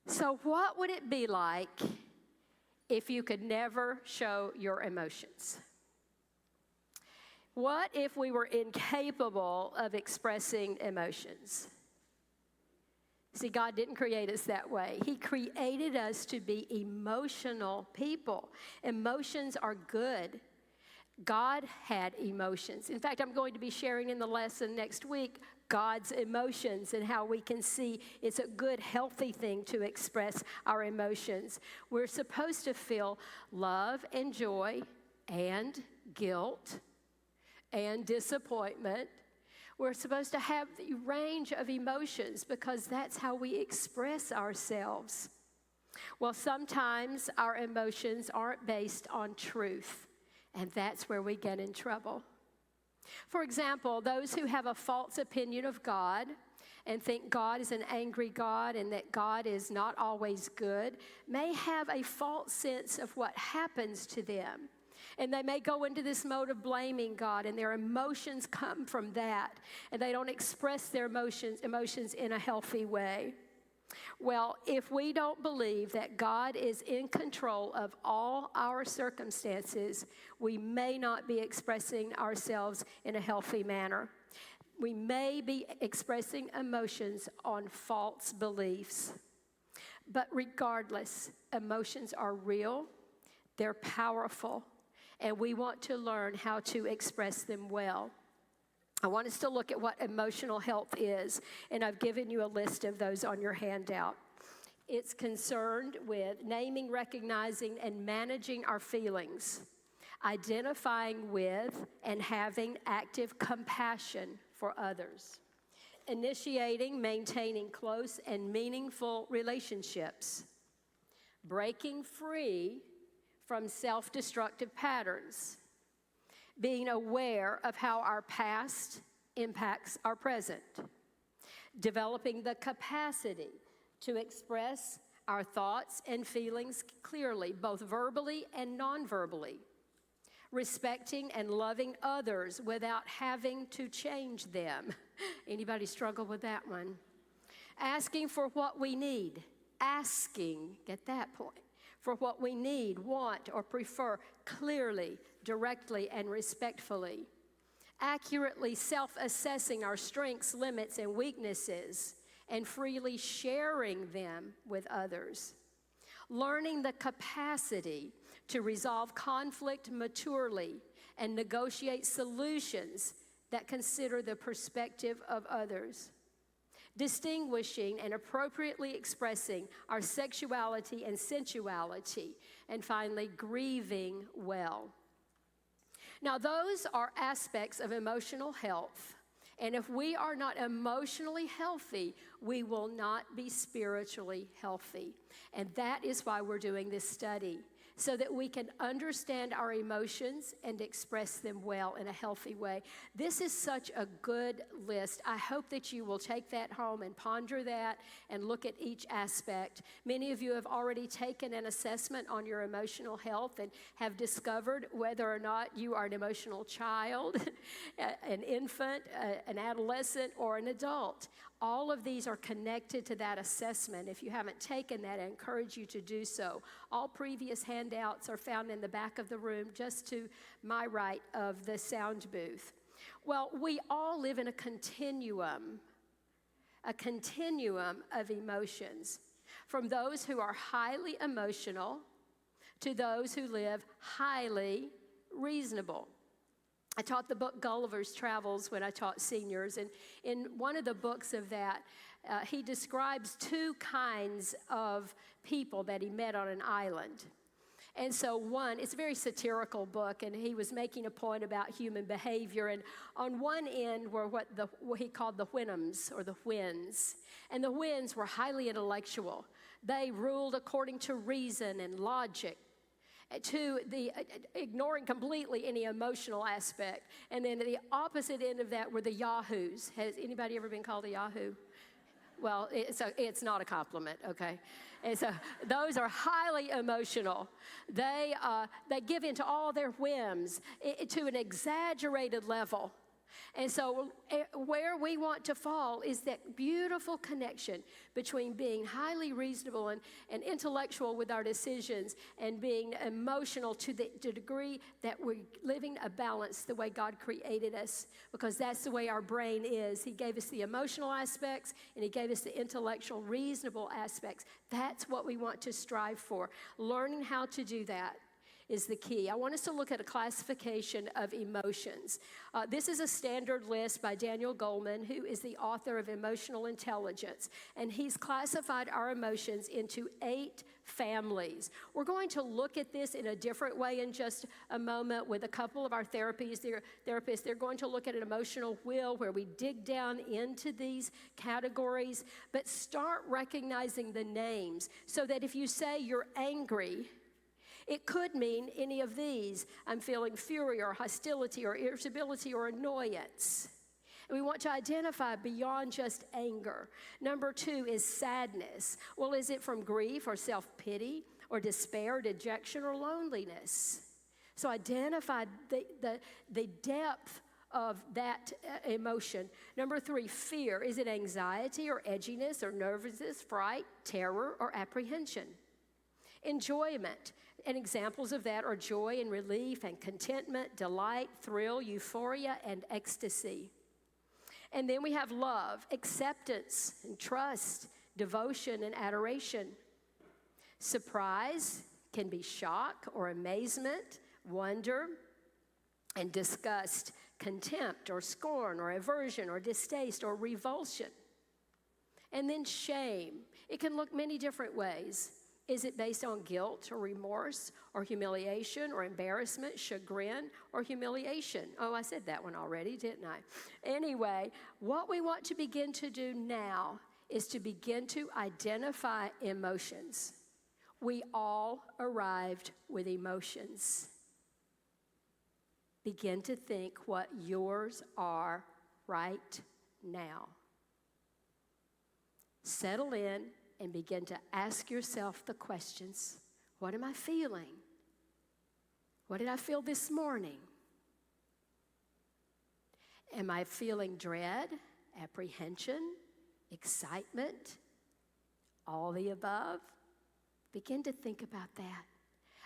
So what would it be like if you could never show your emotions? What if we were incapable of expressing emotions? See, God didn't create us that way. He created us to be emotional people. Emotions are good. God had emotions. In fact, I'm going to be sharing in the lesson next week God's emotions and how we can see it's a good, healthy thing to express our emotions. We're supposed to feel love and joy and guilt and disappointment. We're supposed to have the range of emotions because that's how we express ourselves. Well, sometimes our emotions aren't based on truth, and that's where we get in trouble. For example, those who have a false opinion of God and think God is an angry God and that God is not always good may have a false sense of what happens to them. And they may go into this mode of blaming God, and their emotions come from that, and they don't express their emotions in a healthy way. Well, if we don't believe that God is in control of all our circumstances, we may not be expressing ourselves in a healthy manner. We may be expressing emotions on false beliefs. But regardless, emotions are real, they're powerful, and we want to learn how to express them well. I want us to look at what emotional health is, and I've given you a list of those on your handout. It's concerned with naming, recognizing, and managing our feelings, identifying with and having active compassion for others, initiating, maintaining close and meaningful relationships, breaking free from self-destructive patterns, being aware of how our past impacts our present, developing the capacity to express our thoughts and feelings clearly, both verbally and non-verbally, respecting and loving others without having to change them. Anybody struggle with that one? Asking for what we need, get that point, for what we need, want, or prefer clearly, directly, and respectfully. Accurately self-assessing our strengths, limits, and weaknesses, and freely sharing them with others. Learning the capacity to resolve conflict maturely and negotiate solutions that consider the perspective of others. Distinguishing and appropriately expressing our sexuality and sensuality, and finally, grieving well. Now, those are aspects of emotional health, and if we are not emotionally healthy, we will not be spiritually healthy. And that is why we're doing this study, so that we can understand our emotions and express them well in a healthy way. This is such a good list. I hope that you will take that home and ponder that and look at each aspect. Many of you have already taken an assessment on your emotional health and have discovered whether or not you are an emotional child, an infant, an adolescent, or an adult. All of these are connected to that assessment. If you haven't taken that, I encourage you to do so. All previous handouts are found in the back of the room, just to my right of the sound booth. Well, we all live in a continuum of emotions, from those who are highly emotional to those who live highly reasonable. I taught the book Gulliver's Travels when I taught seniors, and in one of the books of that, he describes two kinds of people that he met on an island. And so one, it's a very satirical book, and he was making a point about human behavior, and on one end were what he called the Houyhnhnms, or the Whins, and the Whins were highly intellectual. They ruled according to reason and logic, to the ignoring completely any emotional aspect. And then the opposite end of that were the Yahoos. Has anybody ever been called a Yahoo? Well, it's not a compliment, okay? And so those are highly emotional. They give in to all their whims to an exaggerated level. And so where we want to fall is that beautiful connection between being highly reasonable and intellectual with our decisions and being emotional to the degree that we're living a balance the way God created us, because that's the way our brain is. He gave us the emotional aspects and he gave us the intellectual, reasonable aspects. That's what we want to strive for. Learning how to do that is the key. I want us to look at a classification of emotions. This is a standard list by Daniel Goleman, who is the author of Emotional Intelligence, and he's classified our emotions into 8 families. We're going to look at this in a different way in just a moment with a couple of our therapists. They're going to look at an emotional wheel where we dig down into these categories, but start recognizing the names so that if you say you're angry, it could mean any of these. I'm feeling fury or hostility or irritability or annoyance. And we want to identify beyond just anger. Number 2 is sadness. Well, is it from grief or self-pity or despair, dejection, or loneliness? So identify the depth of that emotion. Number 3, fear. Is it anxiety or edginess or nervousness, fright, terror, or apprehension? Enjoyment. And examples of that are joy and relief and contentment, delight, thrill, euphoria, and ecstasy. And then we have love, acceptance, and trust, devotion, and adoration. Surprise can be shock or amazement, wonder, and disgust, contempt or scorn or aversion or distaste or revulsion. And then shame. It can look many different ways. Is it based on guilt or remorse or humiliation or embarrassment, chagrin or humiliation? Oh, I said that one already, didn't I? Anyway, what we want to begin to do now is to begin to identify emotions. We all arrived with emotions. Begin to think what yours are right now. Settle in and begin to ask yourself the questions. What am I feeling? What did I feel this morning? Am I feeling dread, apprehension, excitement, all the above? Begin to think about that.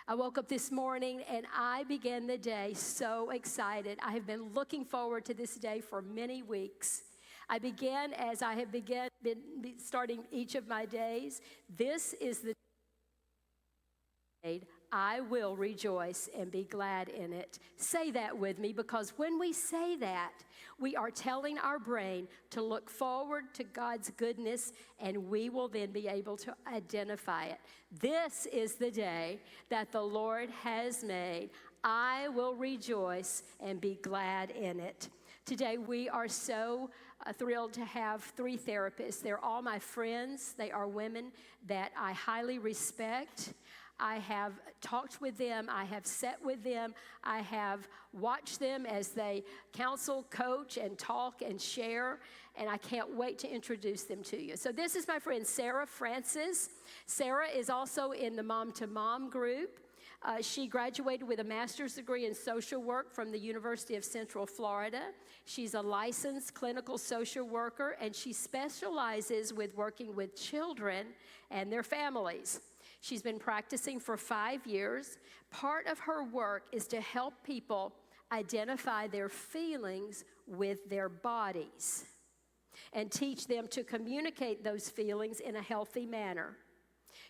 I woke up this morning and I began the day so excited. I have been looking forward to this day for many weeks. I began as I have been starting each of my days. This is the day I will rejoice and be glad in it. Say that with me, because when we say that, we are telling our brain to look forward to God's goodness, and we will then be able to identify it. This is the day that the Lord has made. I will rejoice and be glad in it. Today, we are so thrilled to have 3 therapists. They're all my friends. They are women that I highly respect. I have talked with them. I have sat with them. I have watched them as they counsel, coach, and talk and share, and I can't wait to introduce them to you. So this is my friend Sarah Francis. Sarah is also in the Mom to Mom group. She graduated with a master's degree in social work from the University of Central Florida. She's a licensed clinical social worker, and she specializes with working with children and their families. She's been practicing for 5 years. Part of her work is to help people identify their feelings with their bodies and teach them to communicate those feelings in a healthy manner.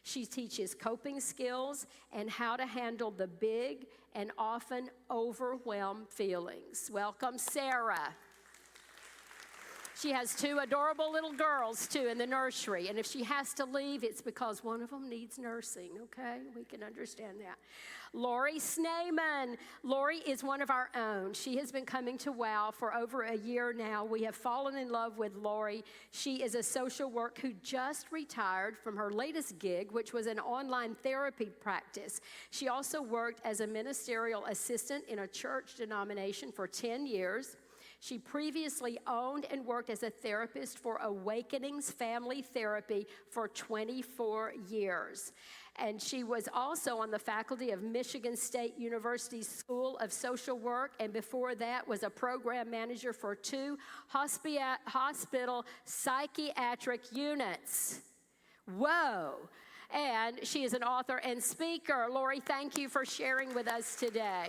She teaches coping skills and how to handle the big and often overwhelmed feelings. Welcome, Sarah. She has 2 adorable little girls, too, in the nursery. And if she has to leave, it's because one of them needs nursing, okay? We can understand that. Lori Snayman. Lori is one of our own. She has been coming to WOW for over a year now. We have fallen in love with Lori. She is a social worker who just retired from her latest gig, which was an online therapy practice. She also worked as a ministerial assistant in a church denomination for 10 years. She previously owned and worked as a therapist for Awakenings Family Therapy for 24 years. And she was also on the faculty of Michigan State University's School of Social Work, and before that was a program manager for 2 hospital psychiatric units. Whoa. And she is an author and speaker. Lori, thank you for sharing with us today.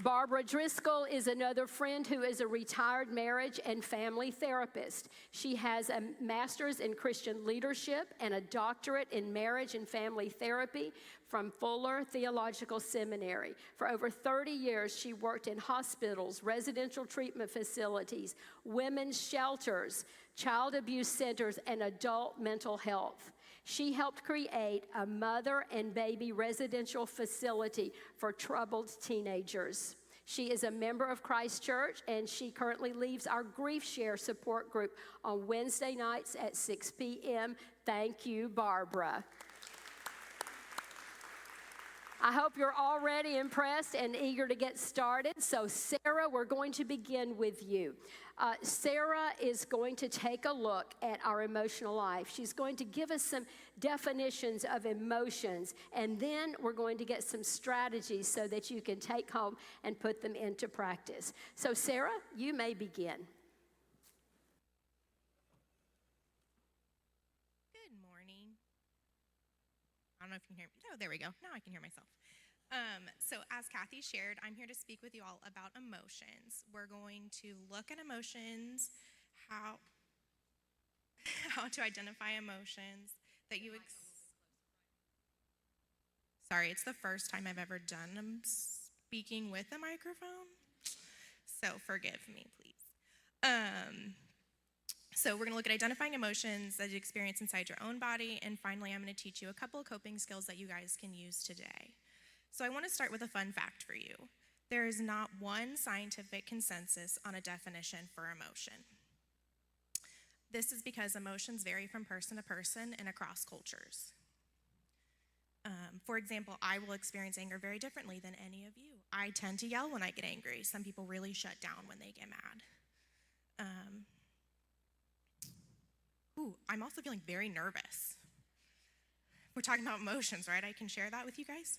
Barbara Driscoll is another friend who is a retired marriage and family therapist. She has a master's in Christian leadership and a doctorate in marriage and family therapy from Fuller Theological Seminary. For over 30 years, she worked in hospitals, residential treatment facilities, women's shelters, child abuse centers, and adult mental health. She helped create a mother and baby residential facility for troubled teenagers. She is a member of Christ Church, and she currently leads our Grief Share support group on Wednesday nights at 6 p.m. Thank you, Barbara. I hope you're already impressed and eager to get started. So, Sarah, we're going to begin with you. Sarah is going to take a look at our emotional life. She's going to give us some definitions of emotions, and then we're going to get some strategies so that you can take home and put them into practice. So, Sarah, you may begin. Good morning. I don't know if you can hear me. Oh, there we go. Now I can hear myself. So as Kathy shared, I'm here to speak with you all about emotions. We're going to look at emotions, how to identify emotions that you Sorry, it's the first time I've ever done speaking with a microphone, so forgive me, please. So we're going to look at identifying emotions that you experience inside your own body, and finally I'm going to teach you a couple of coping skills that you guys can use today. So I want to start with a fun fact for you. There is not one scientific consensus on a definition for emotion. This is because emotions vary from person to person and across cultures. For example, I will experience anger very differently than any of you. I tend to yell when I get angry. Some people really shut down when they get mad. I'm also feeling very nervous. We're talking about emotions, right? I can share that with you guys.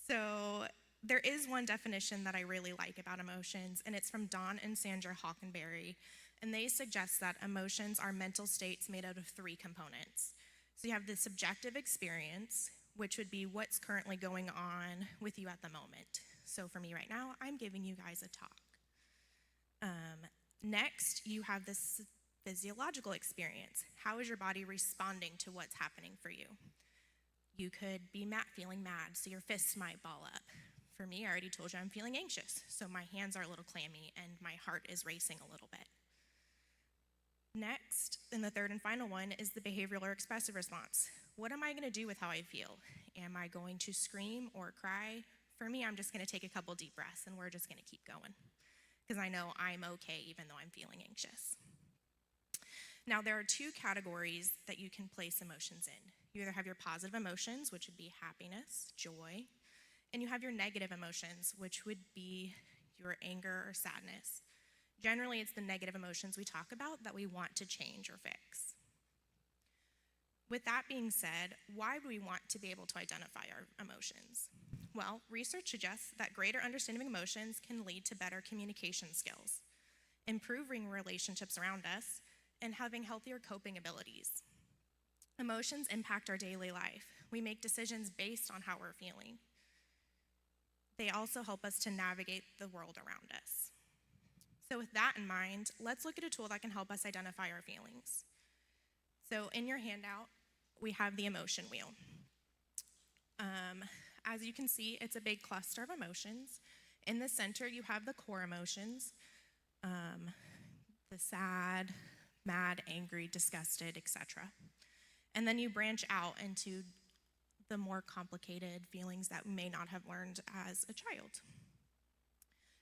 So there is one definition that I really like about emotions, and it's from Don and Sandra Hockenberry, and they suggest that emotions are mental states made out of 3 components. So you have the subjective experience, which would be what's currently going on with you at the moment. So for me right now, I'm giving you guys a talk. Next, you have this physiological experience. How is your body responding to what's happening for you? You could be feeling mad, so your fists might ball up. For me, I already told you I'm feeling anxious, so my hands are a little clammy and my heart is racing a little bit. Next, and the third and final one, is the behavioral or expressive response. What am I going to do with how I feel? Am I going to scream or cry? For me, I'm just going to take a couple deep breaths and we're just going to keep going, because I know I'm okay even though I'm feeling anxious. Now, there are 2 categories that you can place emotions in. You either have your positive emotions, which would be happiness, joy, and you have your negative emotions, which would be your anger or sadness. Generally, it's the negative emotions we talk about that we want to change or fix. With that being said, why would we want to be able to identify our emotions? Well, research suggests that greater understanding of emotions can lead to better communication skills, improving relationships around us, and having healthier coping abilities. Emotions impact our daily life. We make decisions based on how we're feeling. They also help us to navigate the world around us. So with that in mind, let's look at a tool that can help us identify our feelings. So in your handout, we have the emotion wheel. As you can see, it's a big cluster of emotions. In the center, you have the core emotions, the sad, mad, angry, disgusted, etc. And then you branch out into the more complicated feelings that we may not have learned as a child.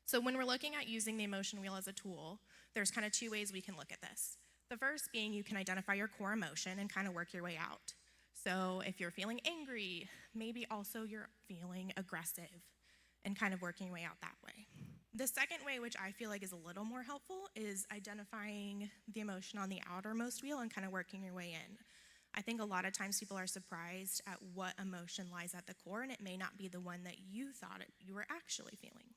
So when we're looking at using the emotion wheel as a tool, there's kind of 2 ways we can look at this. The first being you can identify your core emotion and kind of work your way out. So if you're feeling angry, maybe also you're feeling aggressive. and kind of working your way out that way. The second way, which I feel like is a little more helpful, is identifying the emotion on the outermost wheel and kind of working your way in. I think a lot of times people are surprised at what emotion lies at the core, and it may not be the one that you thought you were actually feeling.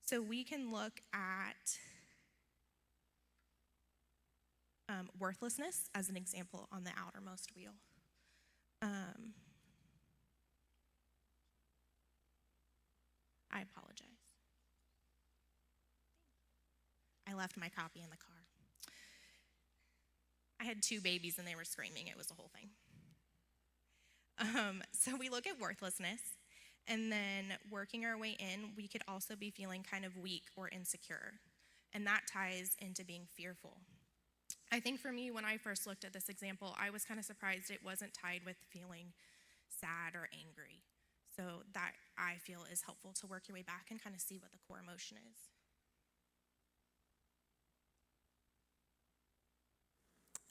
So we can look at worthlessness as an example on the outermost wheel. I apologize. I left my copy in the car. I had 2 babies and they were screaming. It was a whole thing. So we look at worthlessness, and then working our way in, we could also be feeling kind of weak or insecure, and that ties into being fearful. I think for me, when I first looked at this example, I was kind of surprised it wasn't tied with feeling sad or angry. So that, I feel, is helpful to work your way back and kind of see what the core emotion is.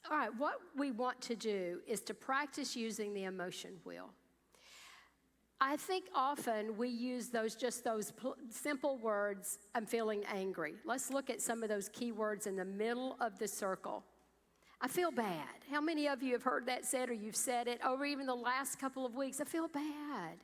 All right, what we want to do is to practice using the emotion wheel. I think often we use those simple words, I'm feeling angry. Let's look at some of those key words in the middle of the circle. I feel bad. How many of you have heard that said, or you've said it over even the last couple of weeks? I feel bad.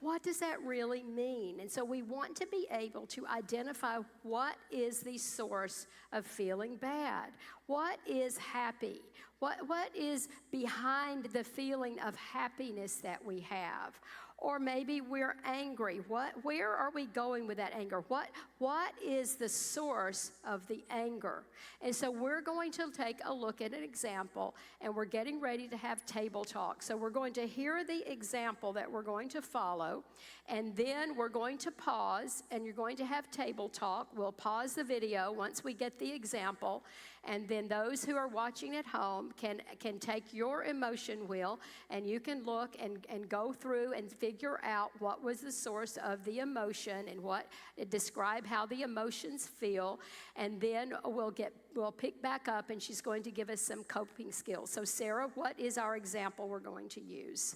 What does that really mean? And so we want to be able to identify what is the source of feeling bad. What is happy? What is behind the feeling of happiness that we have? Or maybe we're angry. Where are we going with that anger? What is the source of the anger? And so we're going to take a look at an example, and we're getting ready to have table talk. So we're going to hear the example that we're going to follow, and then we're going to pause, and you're going to have table talk. We'll pause the video once we get the example, and then those who are watching at home can take your emotion wheel, and you can look and go through and figure out what was the source of the emotion and describe how the emotions feel, and then we'll pick back up, and she's going to give us some coping skills. So Sarah, what is our example we're going to use?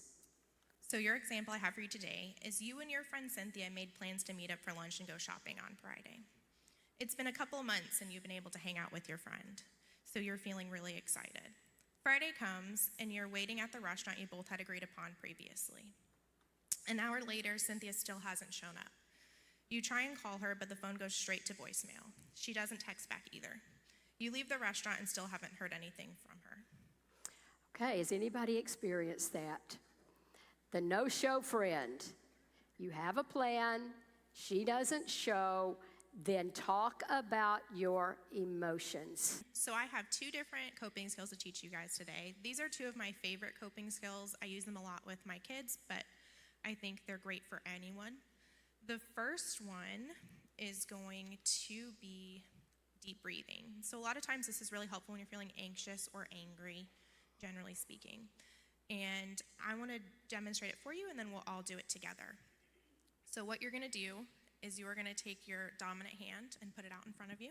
So your example I have for you today is you and your friend Cynthia made plans to meet up for lunch and go shopping on Friday. It's been a couple of months and you've been able to hang out with your friend, so you're feeling really excited. Friday comes and you're waiting at the restaurant you both had agreed upon previously. An hour later, Cynthia still hasn't shown up. You try and call her, but the phone goes straight to voicemail. She doesn't text back either. You leave the restaurant and still haven't heard anything from her. Okay, has anybody experienced that? The no-show friend. You have a plan, she doesn't show, then talk about your emotions. So I have 2 different coping skills to teach you guys today. These are 2 of my favorite coping skills. I use them a lot with my kids, but I think they're great for anyone. The first one is going to be deep breathing. So a lot of times this is really helpful when you're feeling anxious or angry, generally speaking. And I want to demonstrate it for you, and then we'll all do it together. So what you're going to do is you are going to take your dominant hand and put it out in front of you.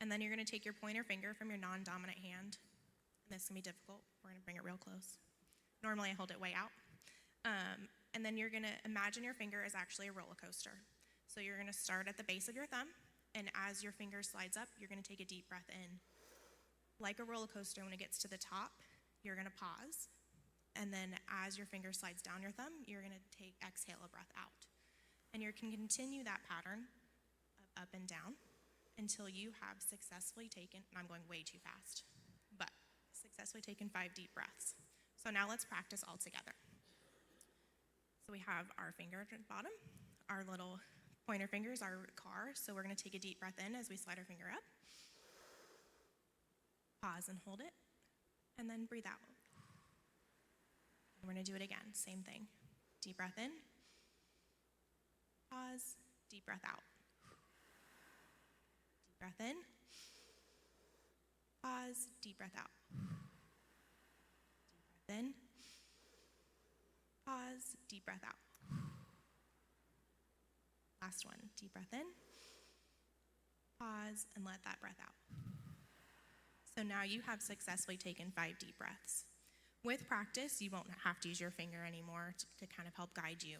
And then you're going to take your pointer finger from your non-dominant hand. And this can be difficult. We're going to bring it real close. Normally I hold it way out. And then you're going to imagine your finger is actually a roller coaster. So you're going to start at the base of your thumb, and as your finger slides up, you're going to take a deep breath in. Like a roller coaster, when it gets to the top, you're going to pause. And then as your finger slides down your thumb, you're going to exhale a breath out. And you can continue that pattern of up and down until you have successfully taken, and I'm going way too fast, but successfully taken 5 deep breaths. So now let's practice all together. So we have our finger at the bottom, our little pointer fingers, our car. So we're going to take a deep breath in as we slide our finger up. Pause and hold it, and then breathe out. And we're going to do it again, same thing. Deep breath in, pause, deep breath out. Deep breath in, pause, deep breath out. Deep breath in, pause, deep breath out. Last one, deep breath in, pause, and let that breath out. So now you have successfully taken 5 deep breaths. With practice, you won't have to use your finger anymore to kind of help guide you.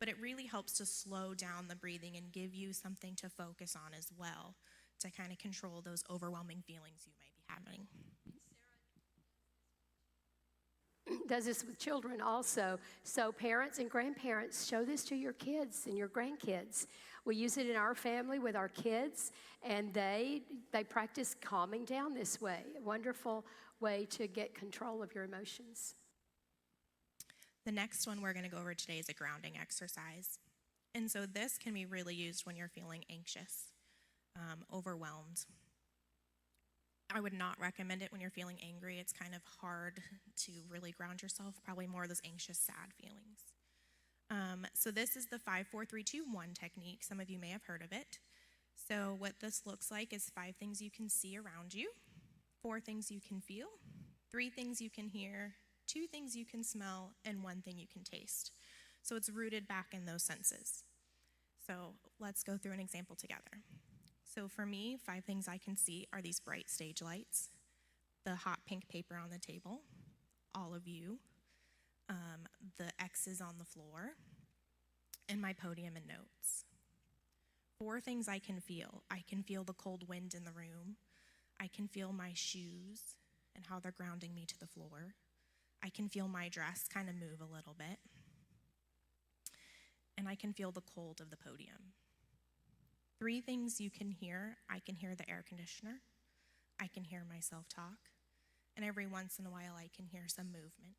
but it really helps to slow down the breathing and give you something to focus on as well to kind of control those overwhelming feelings you might be having. Does this with children also. So parents and grandparents, show this to your kids and your grandkids. We use it in our family with our kids, and they practice calming down this way. A wonderful way to get control of your emotions. The next one we're going to go over today is a grounding exercise. And so this can be really used when you're feeling anxious, overwhelmed. I would not recommend it when you're feeling angry. It's kind of hard to really ground yourself, probably more of those anxious, sad feelings. So this is the 5, 4, 3, 2, 1 technique. Some of you may have heard of it. So what this looks like is 5 things you can see around you, 4 things you can feel, 3 things you can hear, 2 things you can smell, and 1 thing you can taste. So it's rooted back in those senses. So let's go through an example together. So for me, 5 things I can see are these bright stage lights, the hot pink paper on the table, all of you, the X's on the floor, and my podium and notes. 4 things I can feel. I can feel the cold wind in the room. I can feel my shoes and how they're grounding me to the floor. I can feel my dress kind of move a little bit. And I can feel the cold of the podium. 3 things you can hear. I can hear the air conditioner. I can hear myself talk. And every once in a while, I can hear some movement.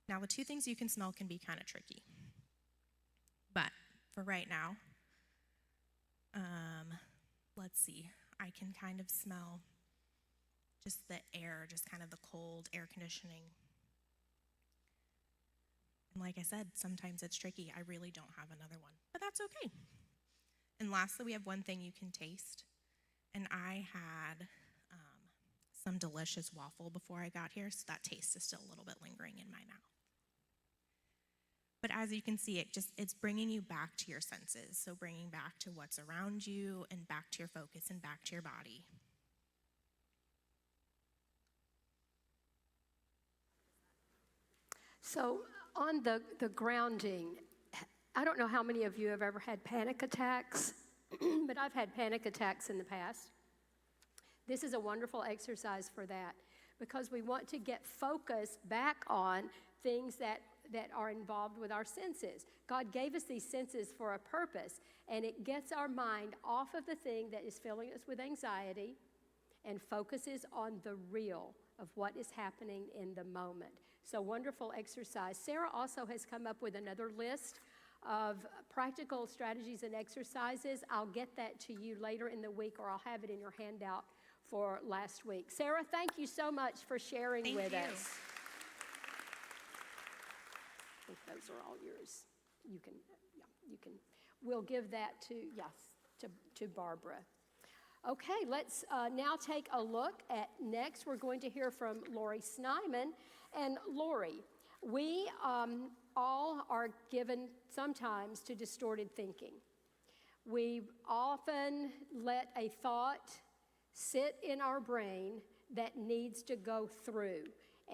Now, the 2 things you can smell can be kind of tricky. But for right now, let's see. I can kind of smell just the air, just kind of the cold air conditioning. And like I said, sometimes it's tricky. I really don't have another one, but that's okay. And lastly, we have 1 thing you can taste. And I had some delicious waffle before I got here, so that taste is still a little bit lingering in my mouth. But as you can see, it's bringing you back to your senses. So bringing back to what's around you and back to your focus and back to your body. So on the grounding, I don't know how many of you have ever had panic attacks, but I've had panic attacks in the past. This is a wonderful exercise for that because we want to get focus back on things that are involved with our senses. God gave us these senses for a purpose, and it gets our mind off of the thing that is filling us with anxiety and focuses on the real of what is happening in the moment. So wonderful exercise. Sarah also has come up with another list of practical strategies and exercises. I'll get that to you later in the week, or I'll have it in your handout for last week. Sarah, thank you so much for sharing with us. I think those are all yours. You can. We'll give that to Barbara. Okay, let's now take a look at next. We're going to hear from Lori Snyman. And Lori, we all are given sometimes to distorted thinking. We often let a thought sit in our brain that needs to go through,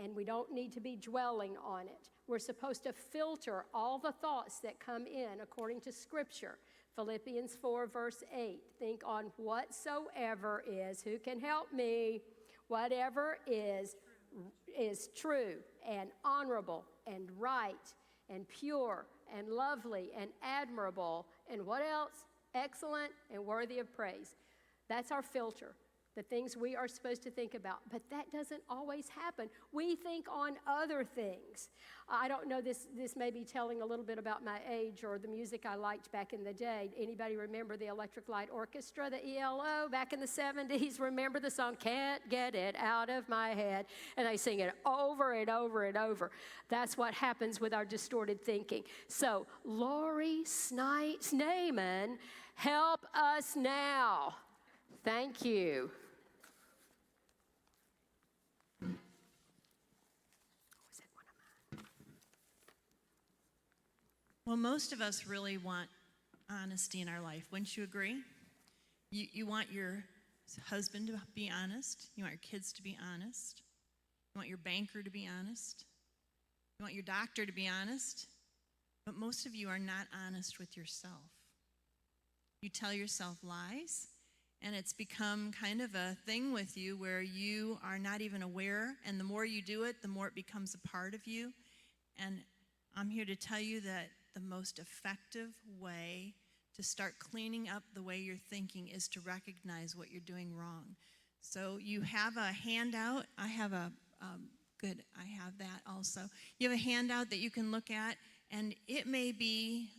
and we don't need to be dwelling on it. We're supposed to filter all the thoughts that come in according to Scripture. Philippians 4, verse 8, think on whatsoever is, who can help me, whatever is true and honorable and right and pure and lovely and admirable, and what else? Excellent and worthy of praise. That's our filter, the things we are supposed to think about. But that doesn't always happen. We think on other things. I don't know, this may be telling a little bit about my age or the music I liked back in the day. Anybody remember the Electric Light Orchestra, the ELO, back in the 70s? Remember the song, Can't Get It Out of My Head? And they sing it over and over and over. That's what happens with our distorted thinking. So, Lori Snyman, help us now. Thank you. Well, most of us really want honesty in our life. Wouldn't you agree? You want your husband to be honest. You want your kids to be honest. You want your banker to be honest. You want your doctor to be honest. but most of you are not honest with yourself. You tell yourself lies, and it's become kind of a thing with you where you are not even aware, and the more you do it, the more it becomes a part of you. And I'm here to tell you that the most effective way to start cleaning up the way you're thinking is to recognize what you're doing wrong. So you have a handout. I have that also. You have a handout that you can look at, and it may be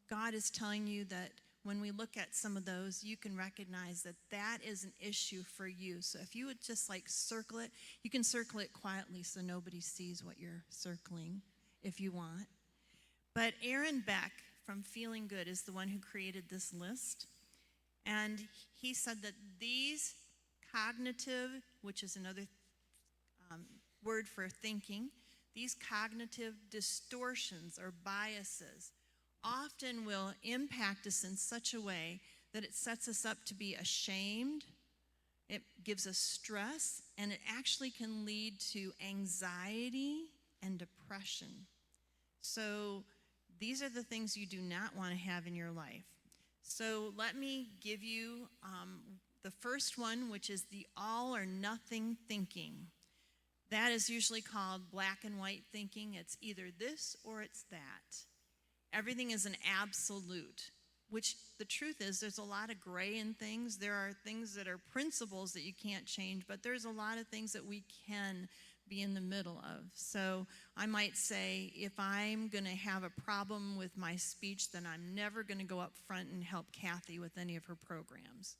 God is telling you that when we look at some of those, you can recognize that that is an issue for you. So if you would just like circle it, you can circle it quietly so nobody sees what you're circling if you want. But Aaron Beck from Feeling Good is the one who created this list. And he said that these cognitive, which is another word for thinking, these cognitive distortions or biases often will impact us in such a way that it sets us up to be ashamed, it gives us stress, and it actually can lead to anxiety and depression. So these are the things you do not want to have in your life. So let me give you the first one, which is the all or nothing thinking. That is usually called black and white thinking. It's either this or it's that. Everything is an absolute, which the truth is there's a lot of gray in things. There are things that are principles that you can't change, but there's a lot of things that we can be in the middle of. So I might say if I'm going to have a problem with my speech, then I'm never going to go up front and help Kathy with any of her programs.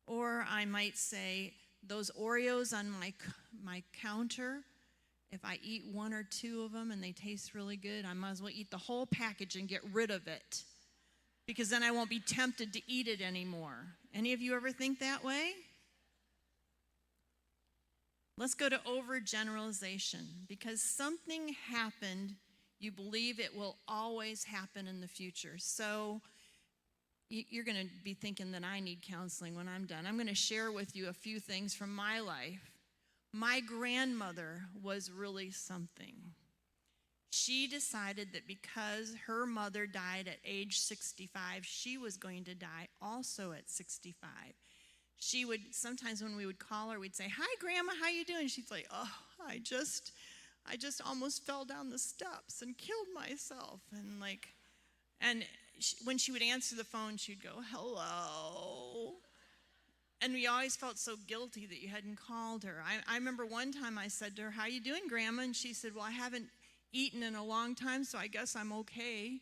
Or I might say those Oreos on my counter, if I eat one or two of them and they taste really good, I might as well eat the whole package and get rid of it, because then I won't be tempted to eat it anymore. Any of you ever think that way? Let's go to overgeneralization. Because something happened, you believe it will always happen in the future. So you're going to be thinking that I need counseling when I'm done. I'm going to share with you a few things from my life. My grandmother was really something. She decided that because her mother died at age 65, she was going to die also at 65. She would, sometimes when we would call her, we'd say, "Hi, Grandma, how you doing?" She'd say, "Oh, I just almost fell down the steps and killed myself." And when she would answer the phone, she'd go, "Hello." And we always felt so guilty that you hadn't called her. I remember one time I said to her, "How you doing, Grandma?" And she said, "Well, I haven't eaten in a long time, so I guess I'm okay."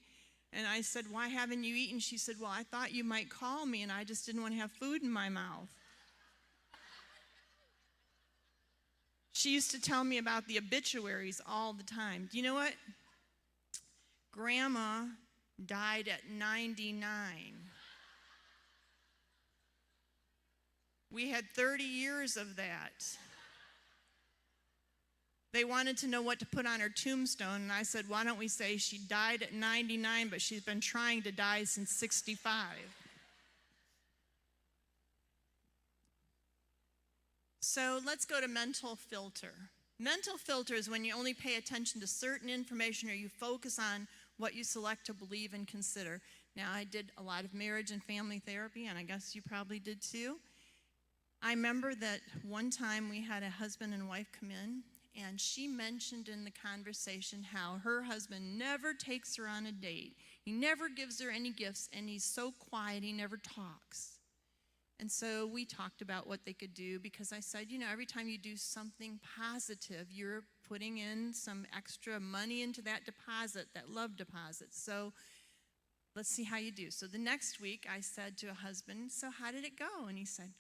And I said, "Why haven't you eaten?" She said, "Well, I thought you might call me, and I just didn't want to have food in my mouth." She used to tell me about the obituaries all the time. Do you know what? Grandma died at 99. We had 30 years of that. They wanted to know what to put on her tombstone, and I said, "Why don't we say she died at 99, but she's been trying to die since 65. So let's go to mental filter. Mental filter is when you only pay attention to certain information or you focus on what you select to believe and consider. Now, I did a lot of marriage and family therapy, and I guess you probably did too. I remember that one time we had a husband and wife come in, and she mentioned in the conversation how her husband never takes her on a date. He never gives her any gifts, and he's so quiet, he never talks. And so we talked about what they could do, because I said, every time you do something positive, you're putting in some extra money into that deposit, that love deposit. So let's see how you do. So the next week I said to a husband, "So how did it go?" And he said,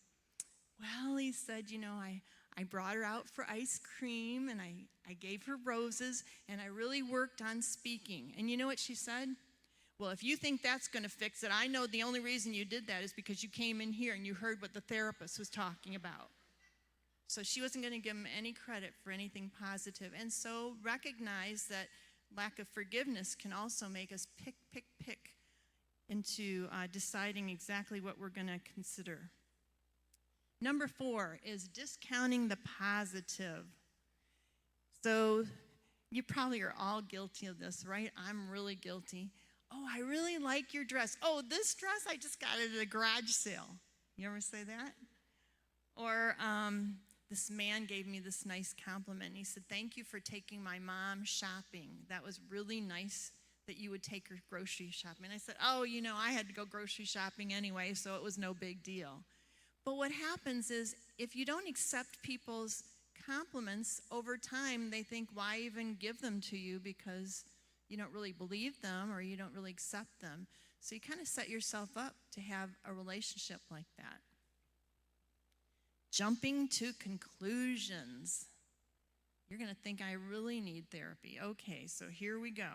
I brought her out for ice cream, and I gave her roses, and I really worked on speaking. And you know what she said? "Well, if you think that's going to fix it, I know the only reason you did that is because you came in here and you heard what the therapist was talking about." So she wasn't going to give him any credit for anything positive. And so recognize that lack of forgiveness can also make us pick into deciding exactly what we're going to consider. Number 4 is discounting the positive. So You probably are all guilty of this, right? I'm really guilty. Oh, I really like your dress. Oh, this dress, I just got it at a garage sale. You ever say that? Or this man gave me this nice compliment. He said, thank you for taking my mom shopping. That was really nice that you would take her grocery shopping. And I said, oh, I had to go grocery shopping anyway, so it was no big deal. But what happens is if you don't accept people's compliments, over time they think, why even give them to you, because you don't really believe them or you don't really accept them. So you kind of set yourself up to have a relationship like that. Jumping to conclusions. You're going to think I really need therapy. Okay, so here we go.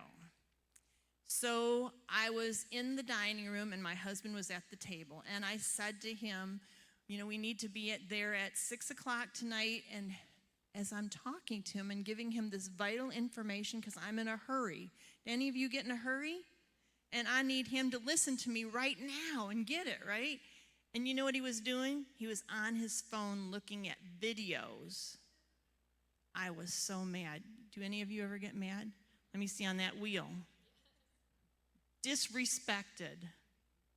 So I was in the dining room and my husband was at the table. And I said to him, we need to be there at 6 o'clock tonight. And as I'm talking to him and giving him this vital information, because I'm in a hurry. Do any of you get in a hurry? And I need him to listen to me right now and get it, right? And you know what he was doing? He was on his phone looking at videos. I was so mad. Do any of you ever get mad? Let me see on that wheel. Disrespected,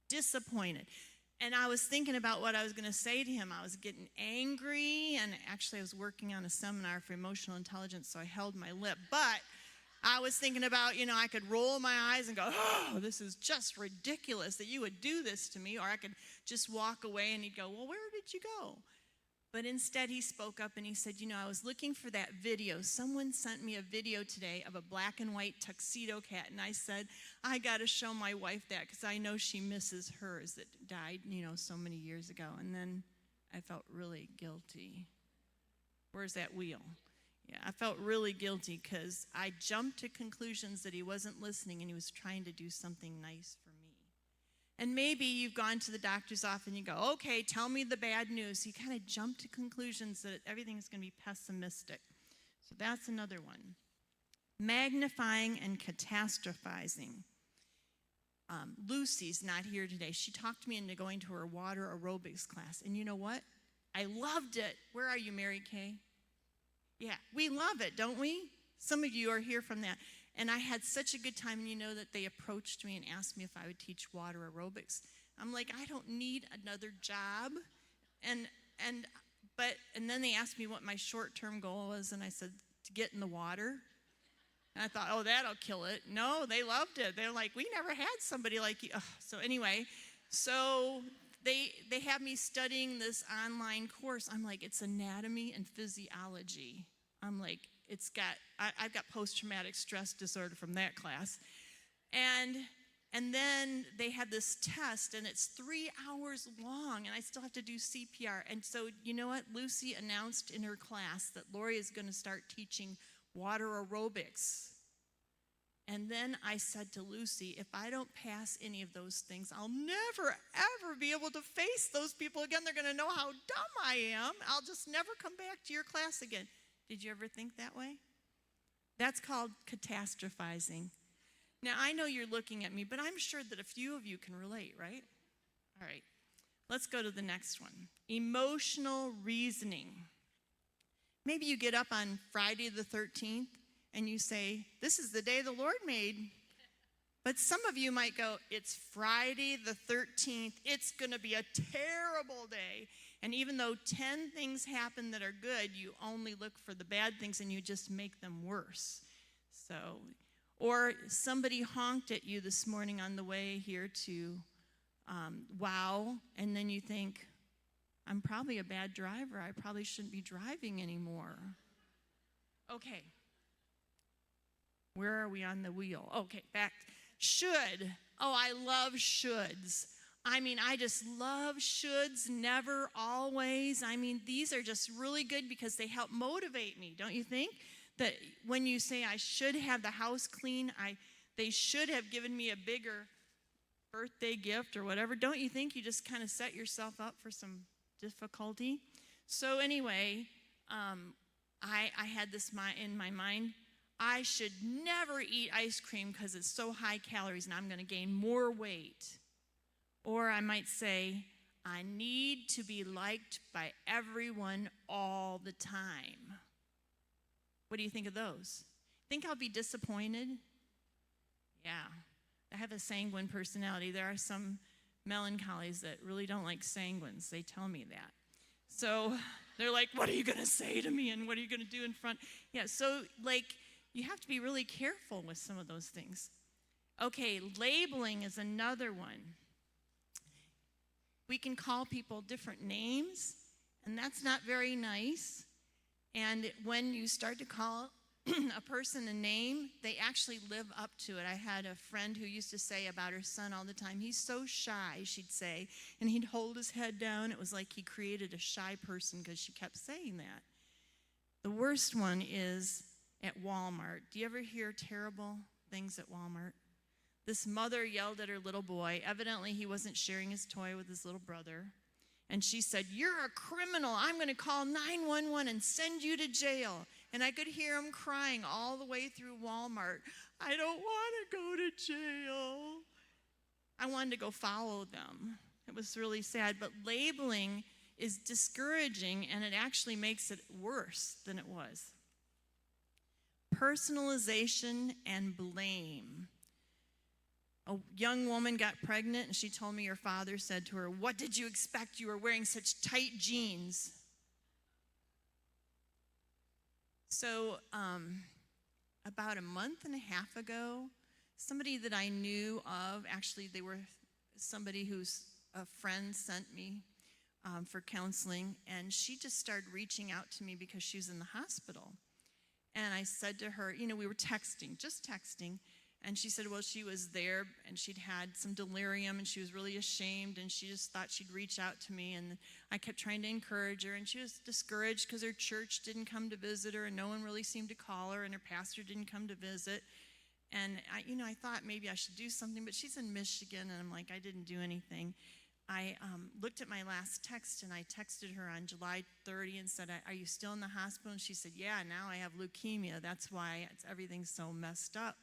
disappointed. And I was thinking about what I was going to say to him. I was getting angry, and actually I was working on a seminar for emotional intelligence, so I held my lip. But I was thinking about, I could roll my eyes and go, oh, this is just ridiculous that you would do this to me. Or I could just walk away and he'd go, well, where did you go? But instead he spoke up and he said, I was looking for that video. Someone sent me a video today of a black and white tuxedo cat. And I said, I got to show my wife that because I know she misses hers that died, so many years ago. And then I felt really guilty. Where's that wheel? Yeah, I felt really guilty because I jumped to conclusions that he wasn't listening and he was trying to do something nice for me. And maybe you've gone to the doctor's office and you go, okay, tell me the bad news. You kind of jump to conclusions that everything's going to be pessimistic. So that's another one. Magnifying and catastrophizing. Lucy's not here today. She talked me into going to her water aerobics class. And you know what? I loved it. Where are you, Mary Kay? Yeah, we love it, don't we? Some of you are here from that. And I had such a good time, and that they approached me and asked me if I would teach water aerobics. I'm like, I don't need another job. And then they asked me what my short-term goal was, and I said, to get in the water. And I thought, oh, that'll kill it. No, they loved it. They're like, we never had somebody like you. Ugh. So anyway, they have me studying this online course. I'm like, it's anatomy and physiology. I'm like, I've got post-traumatic stress disorder from that class. And then they had this test, and it's 3 hours long, and I still have to do CPR. And so, you know what? Lucy announced in her class that Lori is going to start teaching water aerobics. And then I said to Lucy, if I don't pass any of those things, I'll never, ever be able to face those people again. They're going to know how dumb I am. I'll just never come back to your class again. Did you ever think that way? That's called catastrophizing. Now, I know you're looking at me, but I'm sure that a few of you can relate, right? All right, let's go to the next one. Emotional reasoning. Maybe you get up on Friday the 13th and you say, this is the day the Lord made. But some of you might go, it's Friday the 13th. It's going to be a terrible day. And even though 10 things happen that are good, you only look for the bad things and you just make them worse. So, or somebody honked at you this morning on the way here to WOW, and then you think, I'm probably a bad driver. I probably shouldn't be driving anymore. Okay. Where are we on the wheel? Okay, back. Should. Oh, I love shoulds. I just love shoulds, never, always. These are just really good because they help motivate me, don't you think? That when you say I should have the house clean, they should have given me a bigger birthday gift or whatever. Don't you think you just kind of set yourself up for some difficulty? So anyway, I had this in my mind. I should never eat ice cream because it's so high calories and I'm going to gain more weight. Or I might say, I need to be liked by everyone all the time. What do you think of those? Think I'll be disappointed? Yeah, I have a sanguine personality. There are some melancholies that really don't like sanguines. They tell me that. So they're like, what are you going to say to me, and what are you going to do in front? Yeah, so like you have to be really careful with some of those things. Okay, labeling is another one. We can call people different names, and that's not very nice. And when you start to call a person a name, they actually live up to it. I had a friend who used to say about her son all the time, he's so shy, she'd say, and he'd hold his head down. It was like he created a shy person because she kept saying that. The worst one is at Walmart. Do you ever hear terrible things at Walmart? This mother yelled at her little boy. Evidently, he wasn't sharing his toy with his little brother. And she said, you're a criminal. I'm going to call 911 and send you to jail. And I could hear him crying all the way through Walmart. I don't want to go to jail. I wanted to go follow them. It was really sad. But labeling is discouraging, and it actually makes it worse than it was. Personalization and blame. A young woman got pregnant, and she told me her father said to her, what did you expect? You were wearing such tight jeans. So about a month and a half ago, somebody that I knew of, actually they were somebody who's a friend sent me for counseling, and she just started reaching out to me because she was in the hospital. And I said to her, we were texting, just texting, and she said, well, she was there, and she'd had some delirium, and she was really ashamed, and she just thought she'd reach out to me. And I kept trying to encourage her, and she was discouraged because her church didn't come to visit her, and no one really seemed to call her, and her pastor didn't come to visit. And I thought maybe I should do something, but she's in Michigan, and I'm like, I didn't do anything. I looked at my last text, and I texted her on July 30 and said, are you still in the hospital? And she said, yeah, now I have leukemia. That's why everything's so messed up.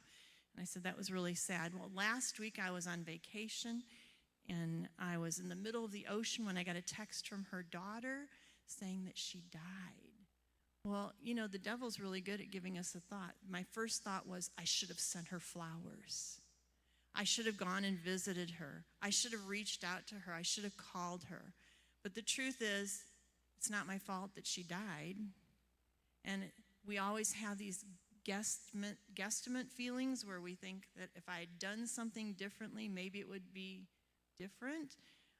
And I said, that was really sad. Well, last week I was on vacation, and I was in the middle of the ocean when I got a text from her daughter saying that she died. Well, the devil's really good at giving us a thought. My first thought was, I should have sent her flowers. I should have gone and visited her. I should have reached out to her. I should have called her. But the truth is, it's not my fault that she died. And we always have these guesstimate feelings where we think that if I had done something differently, maybe it would be different.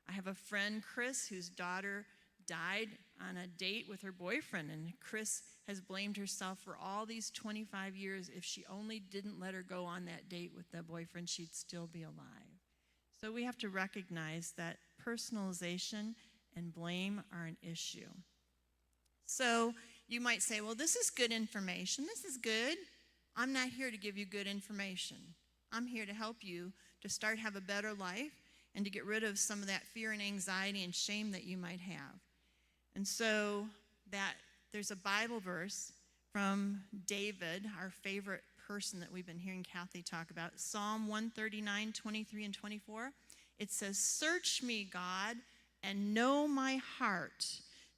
I have a friend, Chris, whose daughter died on a date with her boyfriend, and Chris has blamed herself for all these 25 years. If she only didn't let her go on that date with that boyfriend, she'd still be alive. So we have to recognize that personalization and blame are an issue. So you might say, well, this is good information. This is good. I'm not here to give you good information. I'm here to help you to have a better life and to get rid of some of that fear and anxiety and shame that you might have. And so there's a Bible verse from David, our favorite person that we've been hearing Kathy talk about, Psalm 139, 23 and 24. It says, search me, God, and know my heart.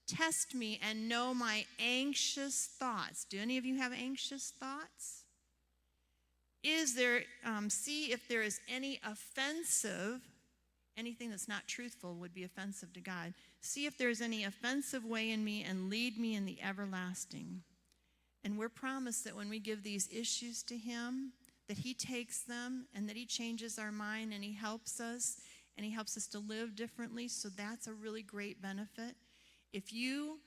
Test me and know my anxious thoughts. Do any of you have anxious thoughts? See if there is any offensive, anything that's not truthful would be offensive to God. See if there's any offensive way in me and lead me in the everlasting. And we're promised that when we give these issues to him, that he takes them and that he changes our mind and he helps us to live differently. So that's a really great benefit. If you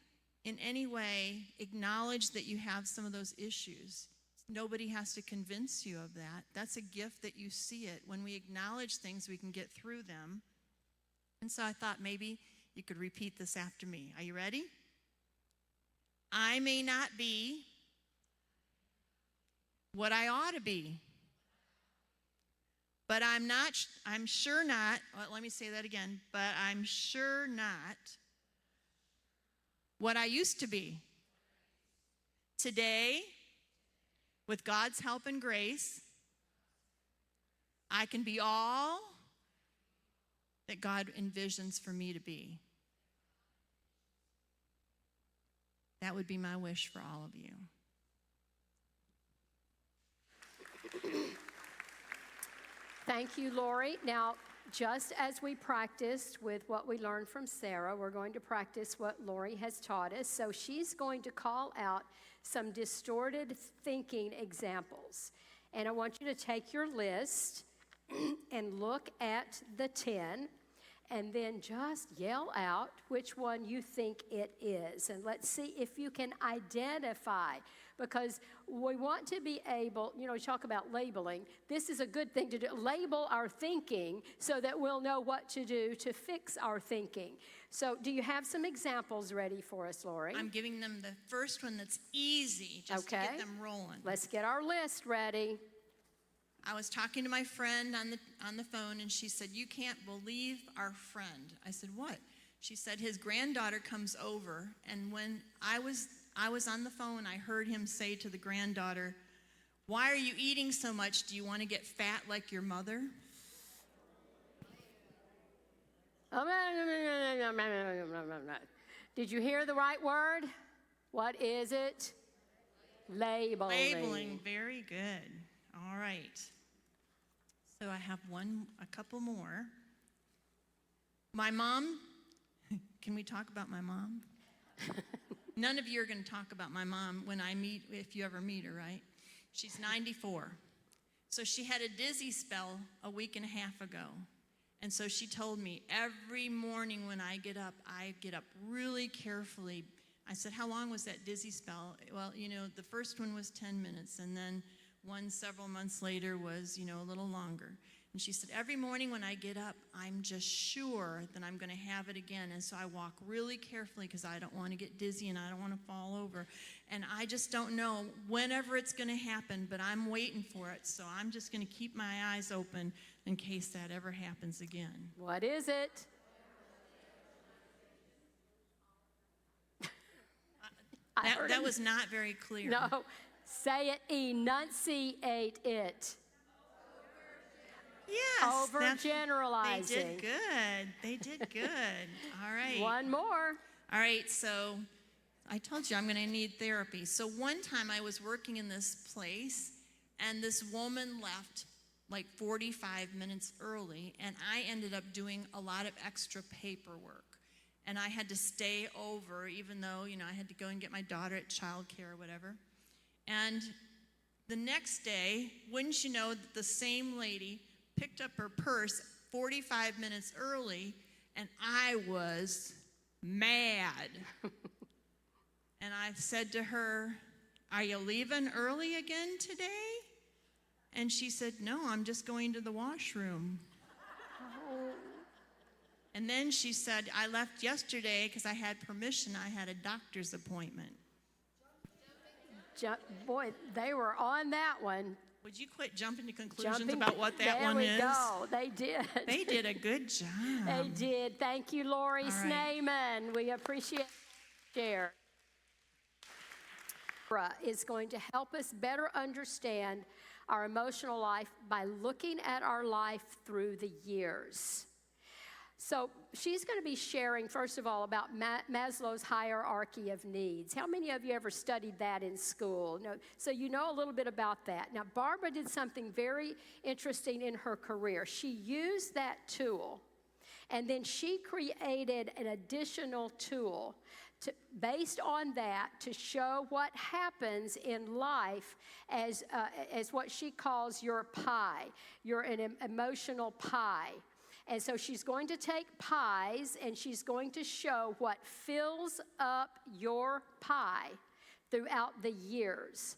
in any way acknowledge that you have some of those issues, nobody has to convince you of that. That's a gift that you see it. When we acknowledge things, we can get through them. And so I thought maybe you could repeat this after me. Are you ready? I may not be what I ought to be, but I'm sure not, well, let me say that again, but I'm sure not what I used to be. Today, with God's help and grace, I can be all that God envisions for me to be. That would be my wish for all of you. Thank you, Lori. Now, just as we practiced with what we learned from Sarah, we're going to practice what Lori has taught us. So she's going to call out some distorted thinking examples. And I want you to take your list and look at the 10, and then just yell out which one you think it is. And let's see if you can identify, because we want to be able, you talk about labeling. This is a good thing to do. Label our thinking so that we'll know what to do to fix our thinking. So do you have some examples ready for us, Lori? I'm giving them the first one that's easy, just to get them rolling. Let's get our list ready. I was talking to my friend on the phone, and she said, "You can't believe our friend." I said, "What?" She said, "His granddaughter comes over, and when I was on the phone, I heard him say to the granddaughter, 'Why are you eating so much? Do you want to get fat like your mother?'" Did you hear the right word? What is it? Labeling. Labeling, very good. All right. So I have a couple more. My mom, can we talk about my mom? None of you are going to talk about my mom if you ever meet her, right? She's 94. So she had a dizzy spell a week and a half ago. And so she told me, every morning when I get up really carefully. I said, "How long was that dizzy spell?" Well, the first one was 10 minutes, and then one several months later was, a little longer. And she said, "Every morning when I get up, I'm just sure that I'm going to have it again. And so I walk really carefully because I don't want to get dizzy and I don't want to fall over. And I just don't know whenever it's going to happen, but I'm waiting for it. So I'm just going to keep my eyes open in case that ever happens again." What is it? That was not very clear. No. Say it, enunciate it. Yes. Overgeneralizing. They did good. All right. One more. All right, so I told you I'm going to need therapy. So one time I was working in this place, and this woman left like 45 minutes early, and I ended up doing a lot of extra paperwork. And I had to stay over, even though, I had to go and get my daughter at childcare or whatever. And the next day, wouldn't you know, that the same lady picked up her purse 45 minutes early, and I was mad. And I said to her, "Are you leaving early again today?" And she said, "No, I'm just going to the washroom." And then she said, "I left yesterday because I had permission. I had a doctor's appointment." Boy, they were on that one. Would you quit jumping to conclusions about what that one is? There we go. They did. They did a good job. They did. Thank you, Lori Snyman. We appreciate share. Is going to help us better understand our emotional life by looking at our life through the years. So she's going to be sharing, first of all, about Maslow's hierarchy of needs. How many of you ever studied that in school? No, so you know a little bit about that. Now, Barbara did something very interesting in her career. She used that tool, and then she created an additional tool based on that to show what happens in life as what she calls your pie. You're an emotional pie. And so she's going to take pies, and she's going to show what fills up your pie throughout the years.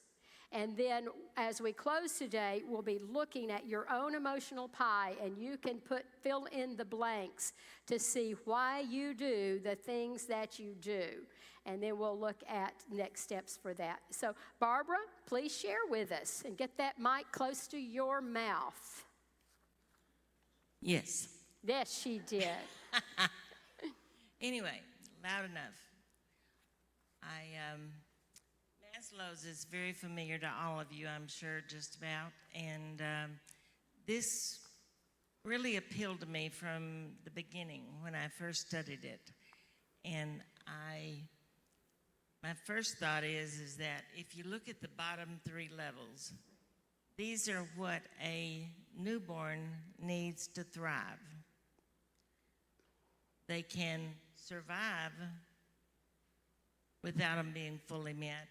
And then as we close today, we'll be looking at your own emotional pie, and you can fill in the blanks to see why you do the things that you do. And then we'll look at next steps for that. So Barbara, please share with us and get that mic close to your mouth. Yes. Yes, she did. Anyway, loud enough. Maslow's is very familiar to all of you, I'm sure, just about. And this really appealed to me from the beginning when I first studied it. And my first thought is that if you look at the bottom three levels, These are what a newborn needs to thrive. They can survive without them being fully met,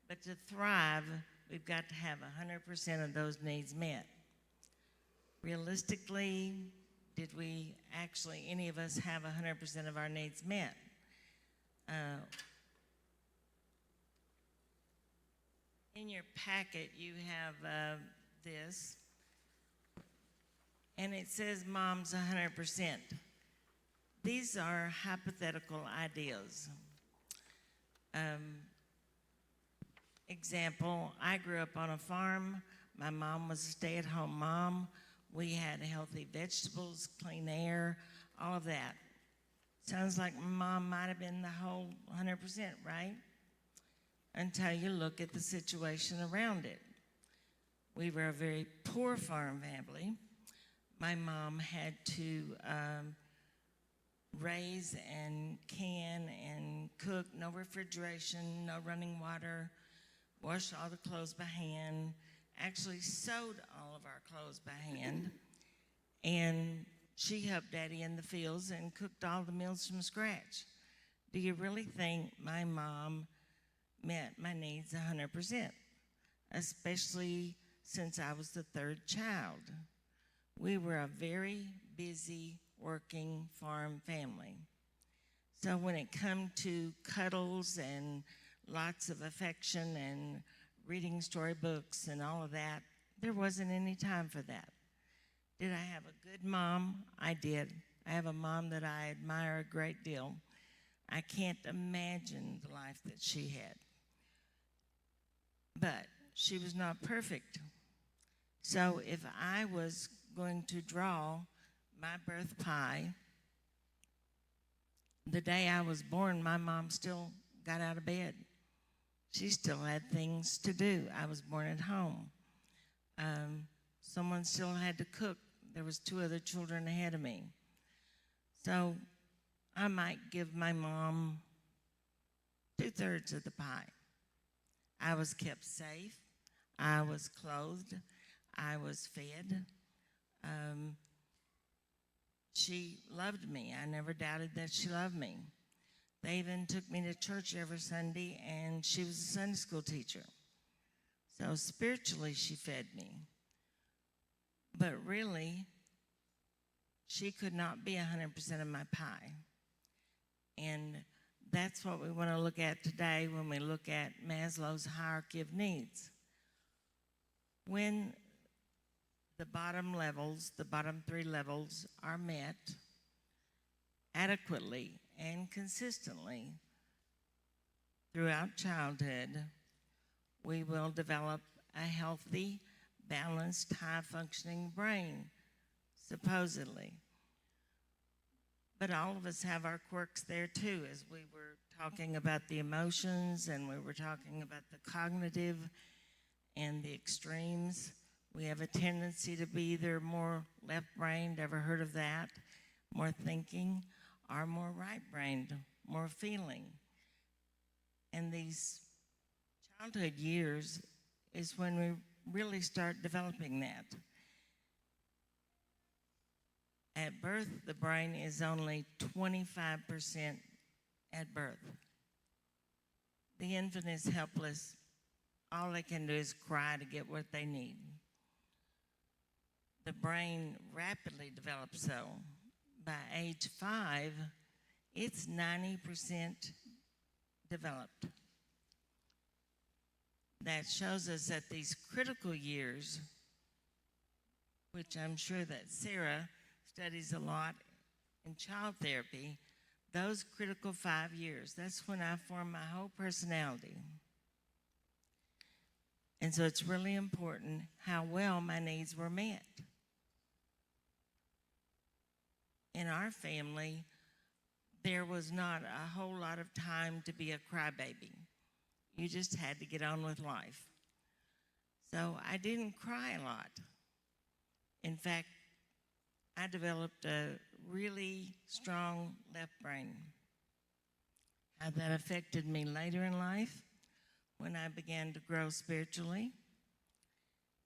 but to thrive, we've got to have 100% of those needs met. Realistically, did we actually, any of us, have 100% of our needs met? In your packet, you have this, and it says mom's 100%. These are hypothetical ideas. Example, I grew up on a farm. My mom was a stay-at-home mom. We had healthy vegetables, clean air, all of that. Sounds like mom might have been the whole 100%, right? Until you look at the situation around it. We were a very poor farm family. My mom had to raise and can and cook, no refrigeration, no running water, wash all the clothes by hand, actually sewed all of our clothes by hand, and she helped Daddy in the fields and cooked all the meals from scratch. Do you really think my mom met my needs 100%, especially since I was the third child? We were a very busy working farm family. So when it come to cuddles and lots of affection and reading storybooks and all of that, there wasn't any time for that. Did I have a good mom? I did. I have a mom that I admire a great deal. I can't imagine the life that she had. But she was not perfect. So if I was going to draw my birth pie, the day I was born, my mom still got out of bed. She still had things to do. I was born at home. Someone still had to cook. There was 2 other children ahead of me. So I might give my mom 2/3 of the pie. I was kept safe. I was clothed. I was fed. She loved me. I never doubted that she loved me. They even took me to church every Sunday, and she was a Sunday school teacher. So spiritually, she fed me. But really, she could not be 100% of my pie. And that's what we want to look at today when we look at Maslow's hierarchy of needs. When the bottom 3 levels are met adequately and consistently throughout childhood, we will develop a healthy, balanced, high-functioning brain, supposedly. But all of us have our quirks there too, as we were talking about the emotions and we were talking about the cognitive and the extremes. We have a tendency to be either more left-brained, ever heard of that, more thinking, or more right-brained, more feeling. And these childhood years is when we really start developing that. At birth, the brain is only 25% at birth. The infant is helpless. All they can do is cry to get what they need. The brain rapidly develops so. By age 5, it's 90% developed. That shows us that these critical years, which I'm sure that Sarah studies a lot in child therapy, those critical 5 years, that's when I form my whole personality. And so it's really important how well my needs were met. In our family, there was not a whole lot of time to be a crybaby. You just had to get on with life. So I didn't cry a lot. In fact, I developed a really strong left brain. How that affected me later in life when I began to grow spiritually.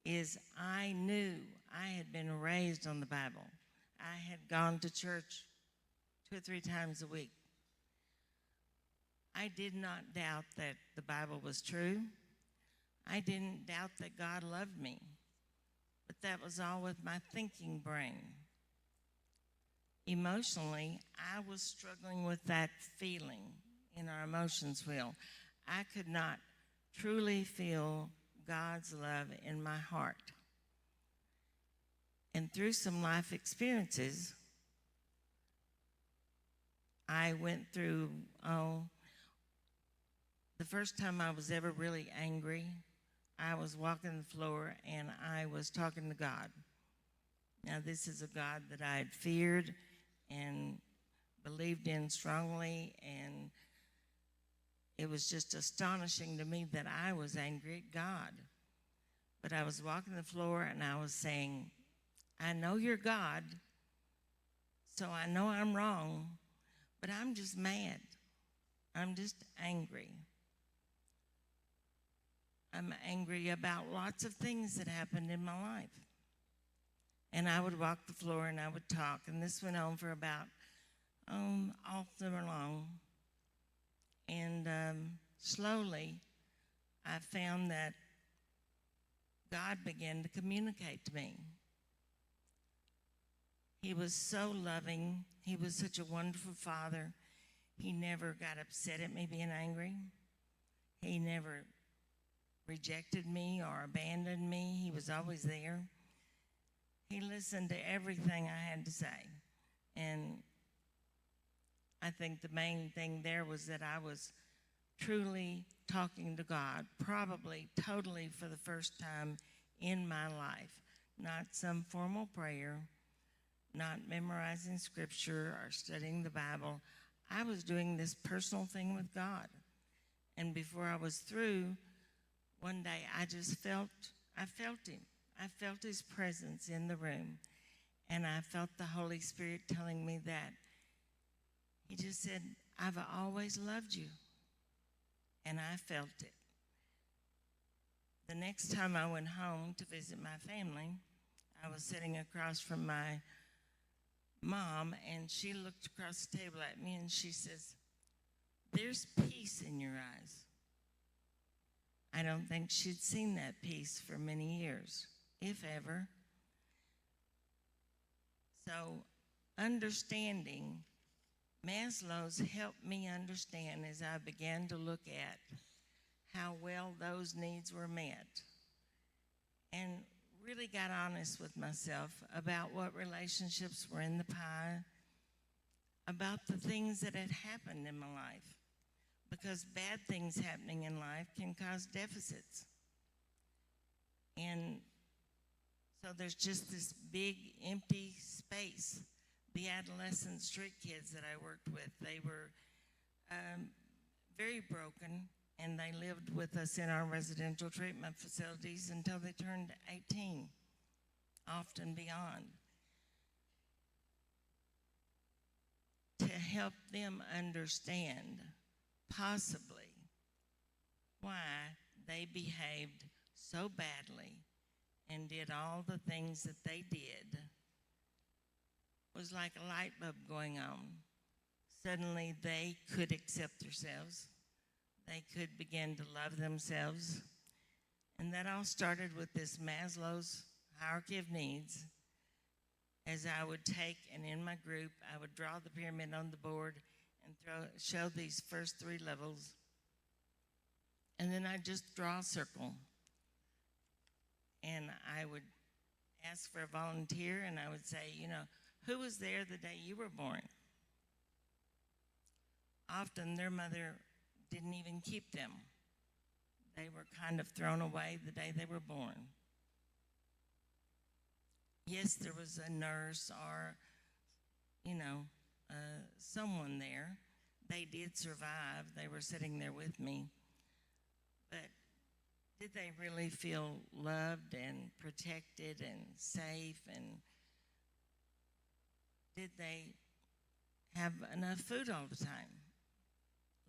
is I knew I had been raised on the Bible. I had gone to church 2 or 3 times a week. I did not doubt that the Bible was true. I didn't doubt that God loved me. But that was all with my thinking brain. Emotionally, I was struggling with that feeling in our emotions wheel. I could not truly feel God's love in my heart. And through some life experiences, I went through, the first time I was ever really angry, I was walking the floor and I was talking to God. Now, this is a God that I had feared and believed in strongly, and it was just astonishing to me that I was angry at God. But I was walking the floor and I was saying, I know you're God, so I know I'm wrong, but I'm just mad. I'm just angry. I'm angry about lots of things that happened in my life. And I would walk the floor and I would talk, and this went on for about all summer long. And slowly, I found that God began to communicate to me. He was so loving. He was such a wonderful father. He never got upset at me being angry. He never rejected me or abandoned me. He was always there. He listened to everything I had to say. And I think the main thing there was that I was truly talking to God, probably totally for the first time in my life. Not some formal prayer, not memorizing scripture or studying the Bible. I was doing this personal thing with God. And before I was through, one day I felt him. I felt his presence in the room. And I felt the Holy Spirit telling me that. He just said, I've always loved you. And I felt it. The next time I went home to visit my family, I was sitting across from my mom, and she looked across the table at me and she says, there's peace in your eyes. I don't think she'd seen that peace for many years, if ever. So understanding, Maslow's helped me understand as I began to look at how well those needs were met, and really got honest with myself about what relationships were in the pie, about the things that had happened in my life, because bad things happening in life can cause deficits. And so there's just this big empty space. The adolescent street kids that I worked with, they were very broken, and they lived with us in our residential treatment facilities until they turned 18, often beyond. To help them understand, possibly, why they behaved so badly and did all the things that they did was like a light bulb going on. Suddenly they could accept themselves. They could begin to love themselves. And that all started with this Maslow's hierarchy of needs. As I would take, and in my group, I would draw the pyramid on the board and show these first 3 levels. And then I'd just draw a circle. And I would ask for a volunteer, and I would say, who was there the day you were born? Often their mother didn't even keep them. They were kind of thrown away the day they were born. Yes, there was a nurse or, someone there. They did survive. They were sitting there with me. But did they really feel loved and protected and safe? And did they have enough food all the time?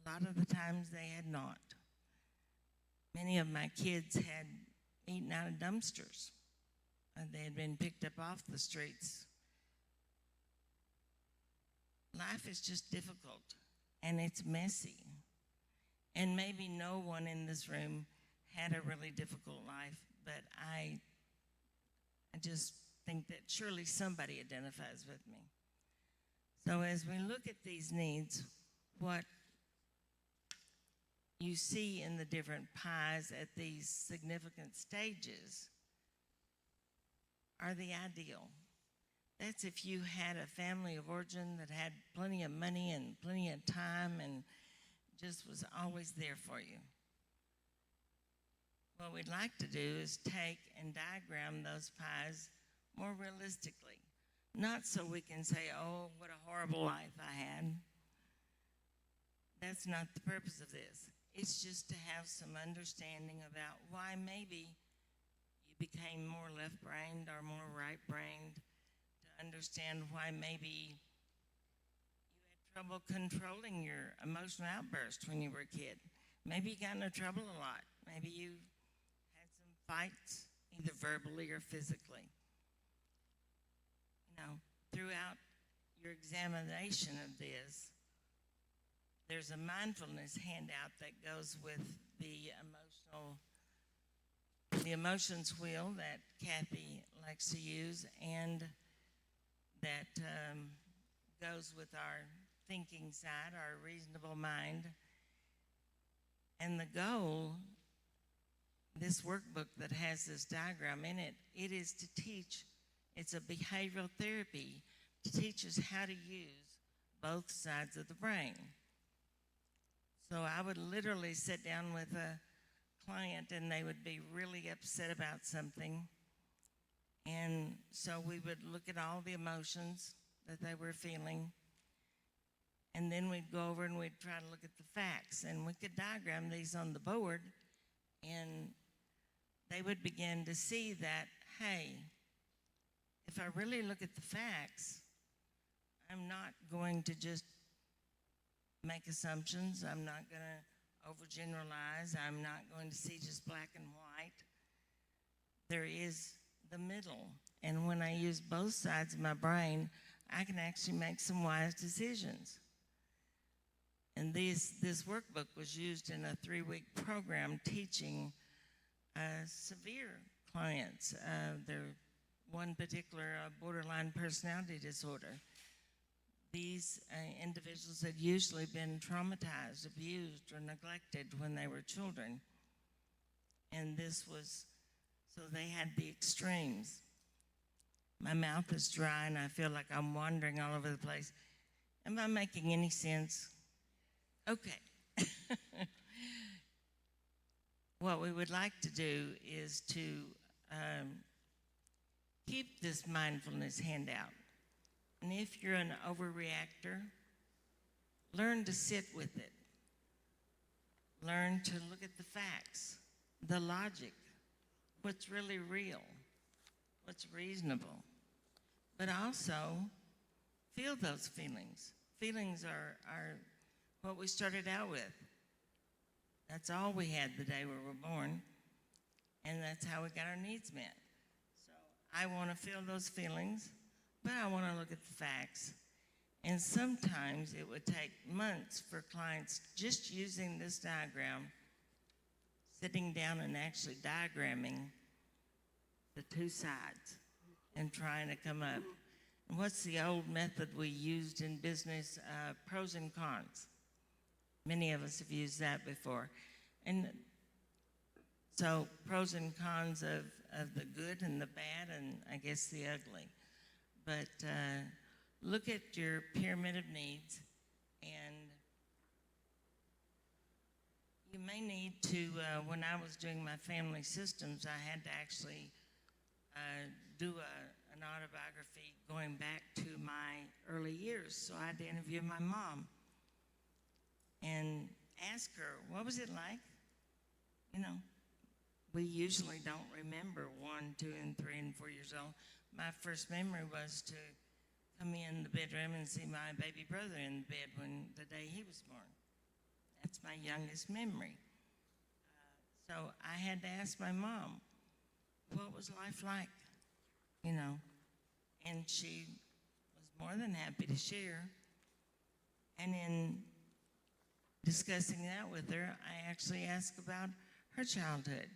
A lot of the times they had not. Many of my kids had eating out of dumpsters. They had been picked up off the streets. Life is just difficult, and it's messy. And maybe no one in this room had a really difficult life, but I just think that surely somebody identifies with me. So as we look at these needs, what you see in the different pies at these significant stages are the ideal. That's if you had a family of origin that had plenty of money and plenty of time and just was always there for you. What we'd like to do is take and diagram those pies more realistically. Not so we can say, oh, what a horrible life I had. That's not the purpose of this. It's just to have some understanding about why maybe you became more left-brained or more right-brained, to understand why maybe you had trouble controlling your emotional outburst when you were a kid. Maybe you got into trouble a lot. Maybe you had some fights, either verbally or physically. You know, throughout your examination of this, there's a mindfulness handout that goes with the emotions wheel that Kathy likes to use, and that goes with our thinking side, our reasonable mind. And the goal, this workbook that has this diagram in it, it is to teach, it's a behavioral therapy to teach us how to use both sides of the brain. So I would literally sit down with a client and they would be really upset about something. And so we would look at all the emotions that they were feeling. And then we'd go over and we'd try to look at the facts. And we could diagram these on the board. And they would begin to see that, hey, if I really look at the facts, I'm not going to just make assumptions. I'm not going to overgeneralize. I'm not going to see just black and white. There is the middle. And when I use both sides of my brain, I can actually make some wise decisions. And this workbook was used in a 3-week program teaching severe clients. Their one particular borderline personality disorder. These individuals had usually been traumatized, abused, or neglected when they were children. And this was, so they had the extremes. My mouth is dry and I feel like I'm wandering all over the place. Am I making any sense? Okay. What we would like to do is to keep this mindfulness handout. And if you're an overreactor, learn to sit with it. Learn to look at the facts, the logic, what's really real, what's reasonable. But also, feel those feelings. Feelings are what we started out with. That's all we had the day we were born, and that's how we got our needs met. So I want to feel those feelings, but I want to look at the facts. And sometimes it would take months for clients just using this diagram, sitting down and actually diagramming the two sides and trying to come up. And what's the old method we used in business? Pros and cons. Many of us have used that before. And so pros and cons of the good and the bad and I guess the ugly. But look at your pyramid of needs, and you may need to, when I was doing my family systems, I had to actually do an autobiography going back to my early years. So I had to interview my mom and ask her, what was it like? You know, we usually don't remember 1, 2, and 3, and 4 years old. My first memory was to come in the bedroom and see my baby brother in bed when the day he was born. That's my youngest memory. So I had to ask my mom, what was life like, you know? And she was more than happy to share. And in discussing that with her, I actually asked about her childhood.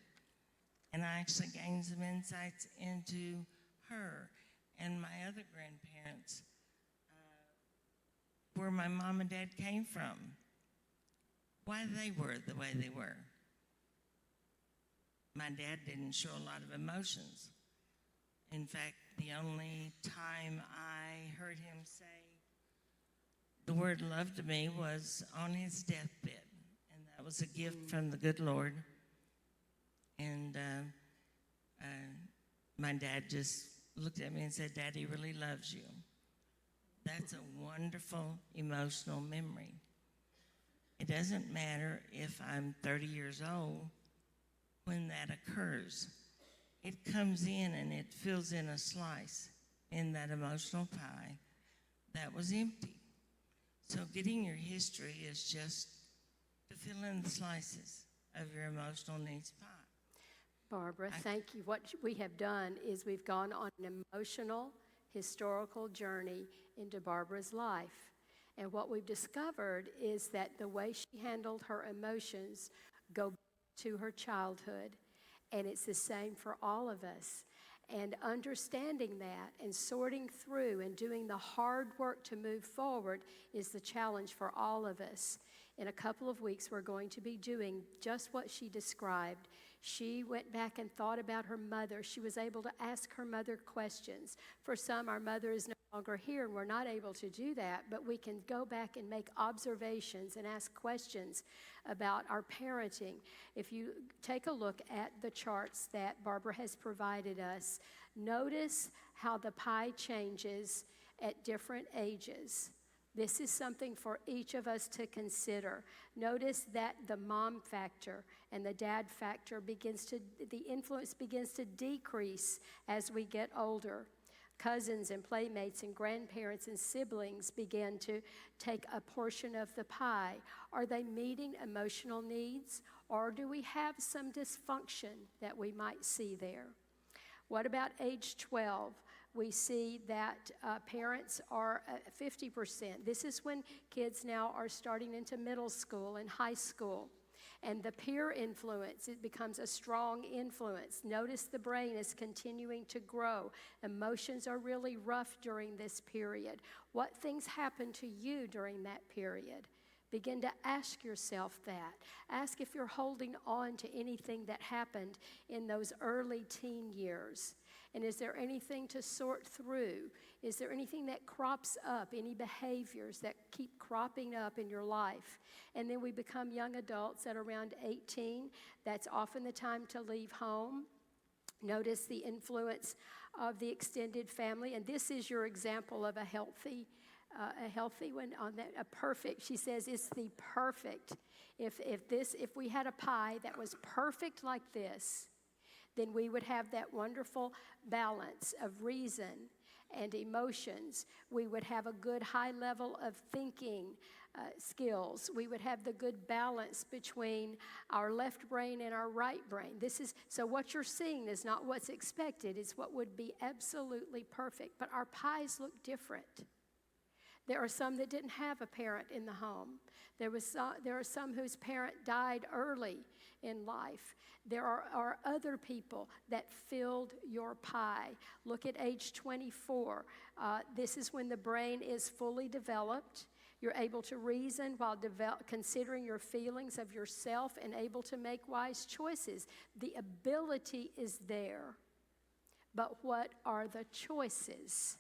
And I actually gained some insights into her and my other grandparents, where my mom and dad came from, why they were the way they were. My dad didn't show a lot of emotions. In fact, the only time I heard him say the word love to me was on his deathbed, and that was a gift from the good Lord. And my dad just looked at me and said, "Daddy really loves you." That's a wonderful emotional memory. It doesn't matter if I'm 30 years old when that occurs. It comes in and it fills in a slice in that emotional pie that was empty. So getting your history is just to fill in the slices of your emotional needs pie. Barbara, thank you. What we have done is we've gone on an emotional, historical journey into Barbara's life. And what we've discovered is that the way she handled her emotions go back to her childhood. And it's the same for all of us. And understanding that and sorting through and doing the hard work to move forward is the challenge for all of us. In a couple of weeks, we're going to be doing just what she described. She went back and thought about her mother. She was able to ask her mother questions. For some, our mother is no longer here, and we're not able to do that, but we can go back and make observations and ask questions about our parenting. If you take a look at the charts that Barbara has provided us, notice how the pie changes at different ages. This is something for each of us to consider. Notice that the mom factor and the dad factor the influence begins to decrease as we get older. Cousins and playmates and grandparents and siblings begin to take a portion of the pie. Are they meeting emotional needs, or do we have some dysfunction that we might see there? What about age 12? We see that parents are 50%. This is when kids now are starting into middle school and high school. And the peer influence, it becomes a strong influence. Notice the brain is continuing to grow. Emotions are really rough during this period. What things happen to you during that period? Begin to ask yourself that. Ask if you're holding on to anything that happened in those early teen years. And is there anything to sort through? Is there anything that crops up, any behaviors that keep cropping up in your life? And then we become young adults at around 18. That's often the time to leave home. Notice the influence of the extended family. And this is your example of a healthy one, a perfect. She says it's the perfect. If we had a pie that was perfect like this, then we would have that wonderful balance of reason and emotions. We would have a good high level of thinking skills. We would have the good balance between our left brain and our right brain. So what you're seeing is not what's expected. It's what would be absolutely perfect. But our pies look different. There are some that didn't have a parent in the home. There are some whose parent died early in life. There are other people that filled your pie. Look at age 24. This is when the brain is fully developed. You're able to reason while considering your feelings of yourself and able to make wise choices. The ability is there. But what are the choices?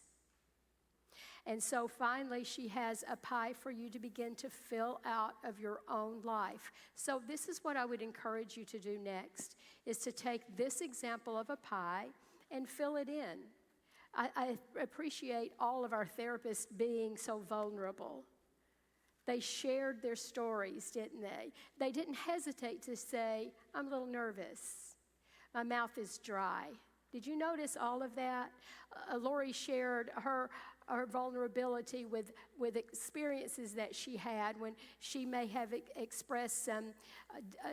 And so finally, she has a pie for you to begin to fill out of your own life. So this is what I would encourage you to do next, is to take this example of a pie and fill it in. I appreciate all of our therapists being so vulnerable. They shared their stories, didn't they? They didn't hesitate to say, I'm a little nervous. My mouth is dry. Did you notice all of that? Lori shared her her vulnerability with experiences that she had when she may have expressed some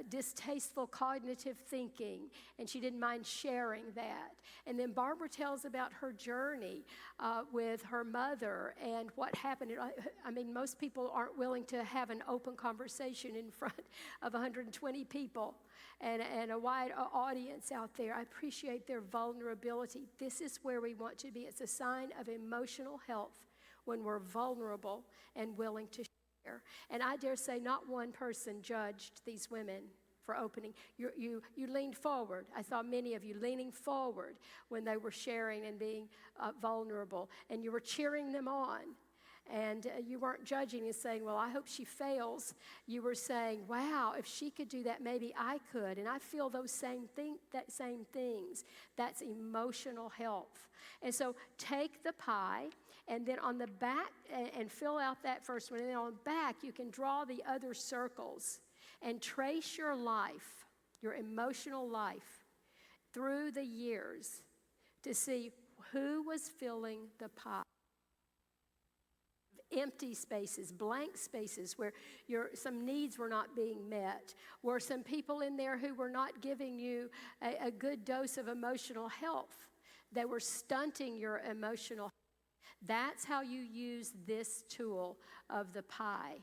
distasteful cognitive thinking, and she didn't mind sharing that. And then Barbara tells about her journey with her mother and what happened. I mean, most people aren't willing to have an open conversation in front of 120 people and a wide audience out there. I appreciate their vulnerability. This is where we want to be. It's a sign of emotional health when we're vulnerable and willing to share. And I dare say not one person judged these women for opening. You leaned forward. I saw many of you leaning forward when they were sharing and being vulnerable, and you were cheering them on. And you weren't judging and saying, well, I hope she fails. You were saying, wow, if she could do that, maybe I could. And I feel those same things. That's emotional health. And so take the pie, and then on the back, and fill out that first one. And then on the back, you can draw the other circles and trace your life, your emotional life, through the years to see who was filling the pie. Empty spaces, blank spaces where some needs were not being met, were some people in there who were not giving you a good dose of emotional health. They were stunting your emotional health. That's how you use this tool of the pie.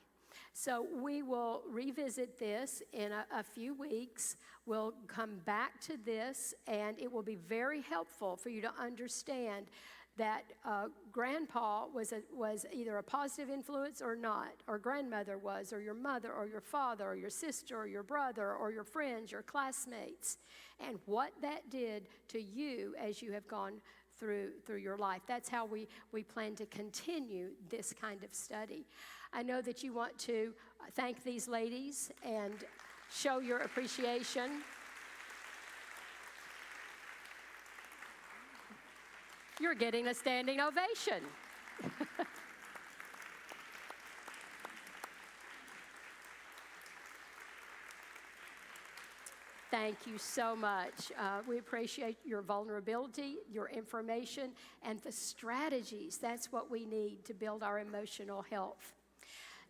So we will revisit this in a few weeks. We'll come back to this, and it will be very helpful for you to understand that grandpa was either a positive influence or not, or grandmother was, or your mother, or your father, or your sister, or your brother, or your friends, your classmates, and what that did to you as you have gone through your life. That's how we plan to continue this kind of study. I know that you want to thank these ladies and show your appreciation. You're getting a standing ovation. Thank you so much. We appreciate your vulnerability, your information, and the strategies. That's what we need to build our emotional health.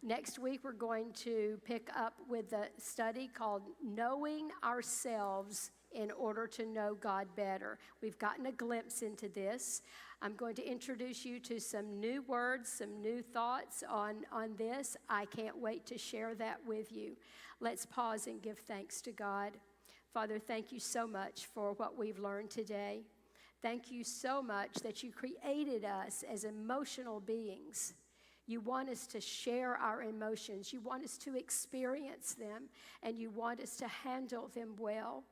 Next week, we're going to pick up with a study called Knowing Ourselves in Order to Know God Better. We've gotten a glimpse into this. I'm going to introduce you to some new words, some new thoughts on this. I can't wait to share that with you. Let's pause and give thanks to God. Father, thank you so much for what we've learned today. Thank you so much that you created us as emotional beings. You want us to share our emotions. You want us to experience them, and you want us to handle them well.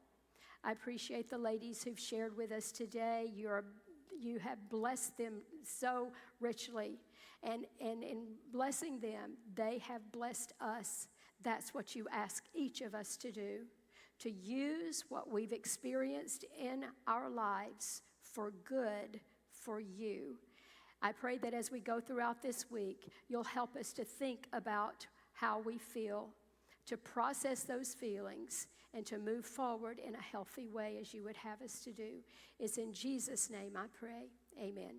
I appreciate the ladies who've shared with us today. You have blessed them so richly, and in blessing them, they have blessed us. That's what you ask each of us to do, to use what we've experienced in our lives for good for you. I pray that as we go throughout this week, you'll help us to think about how we feel, to process those feelings, and to move forward in a healthy way as you would have us to do. It's in Jesus' name I pray. Amen.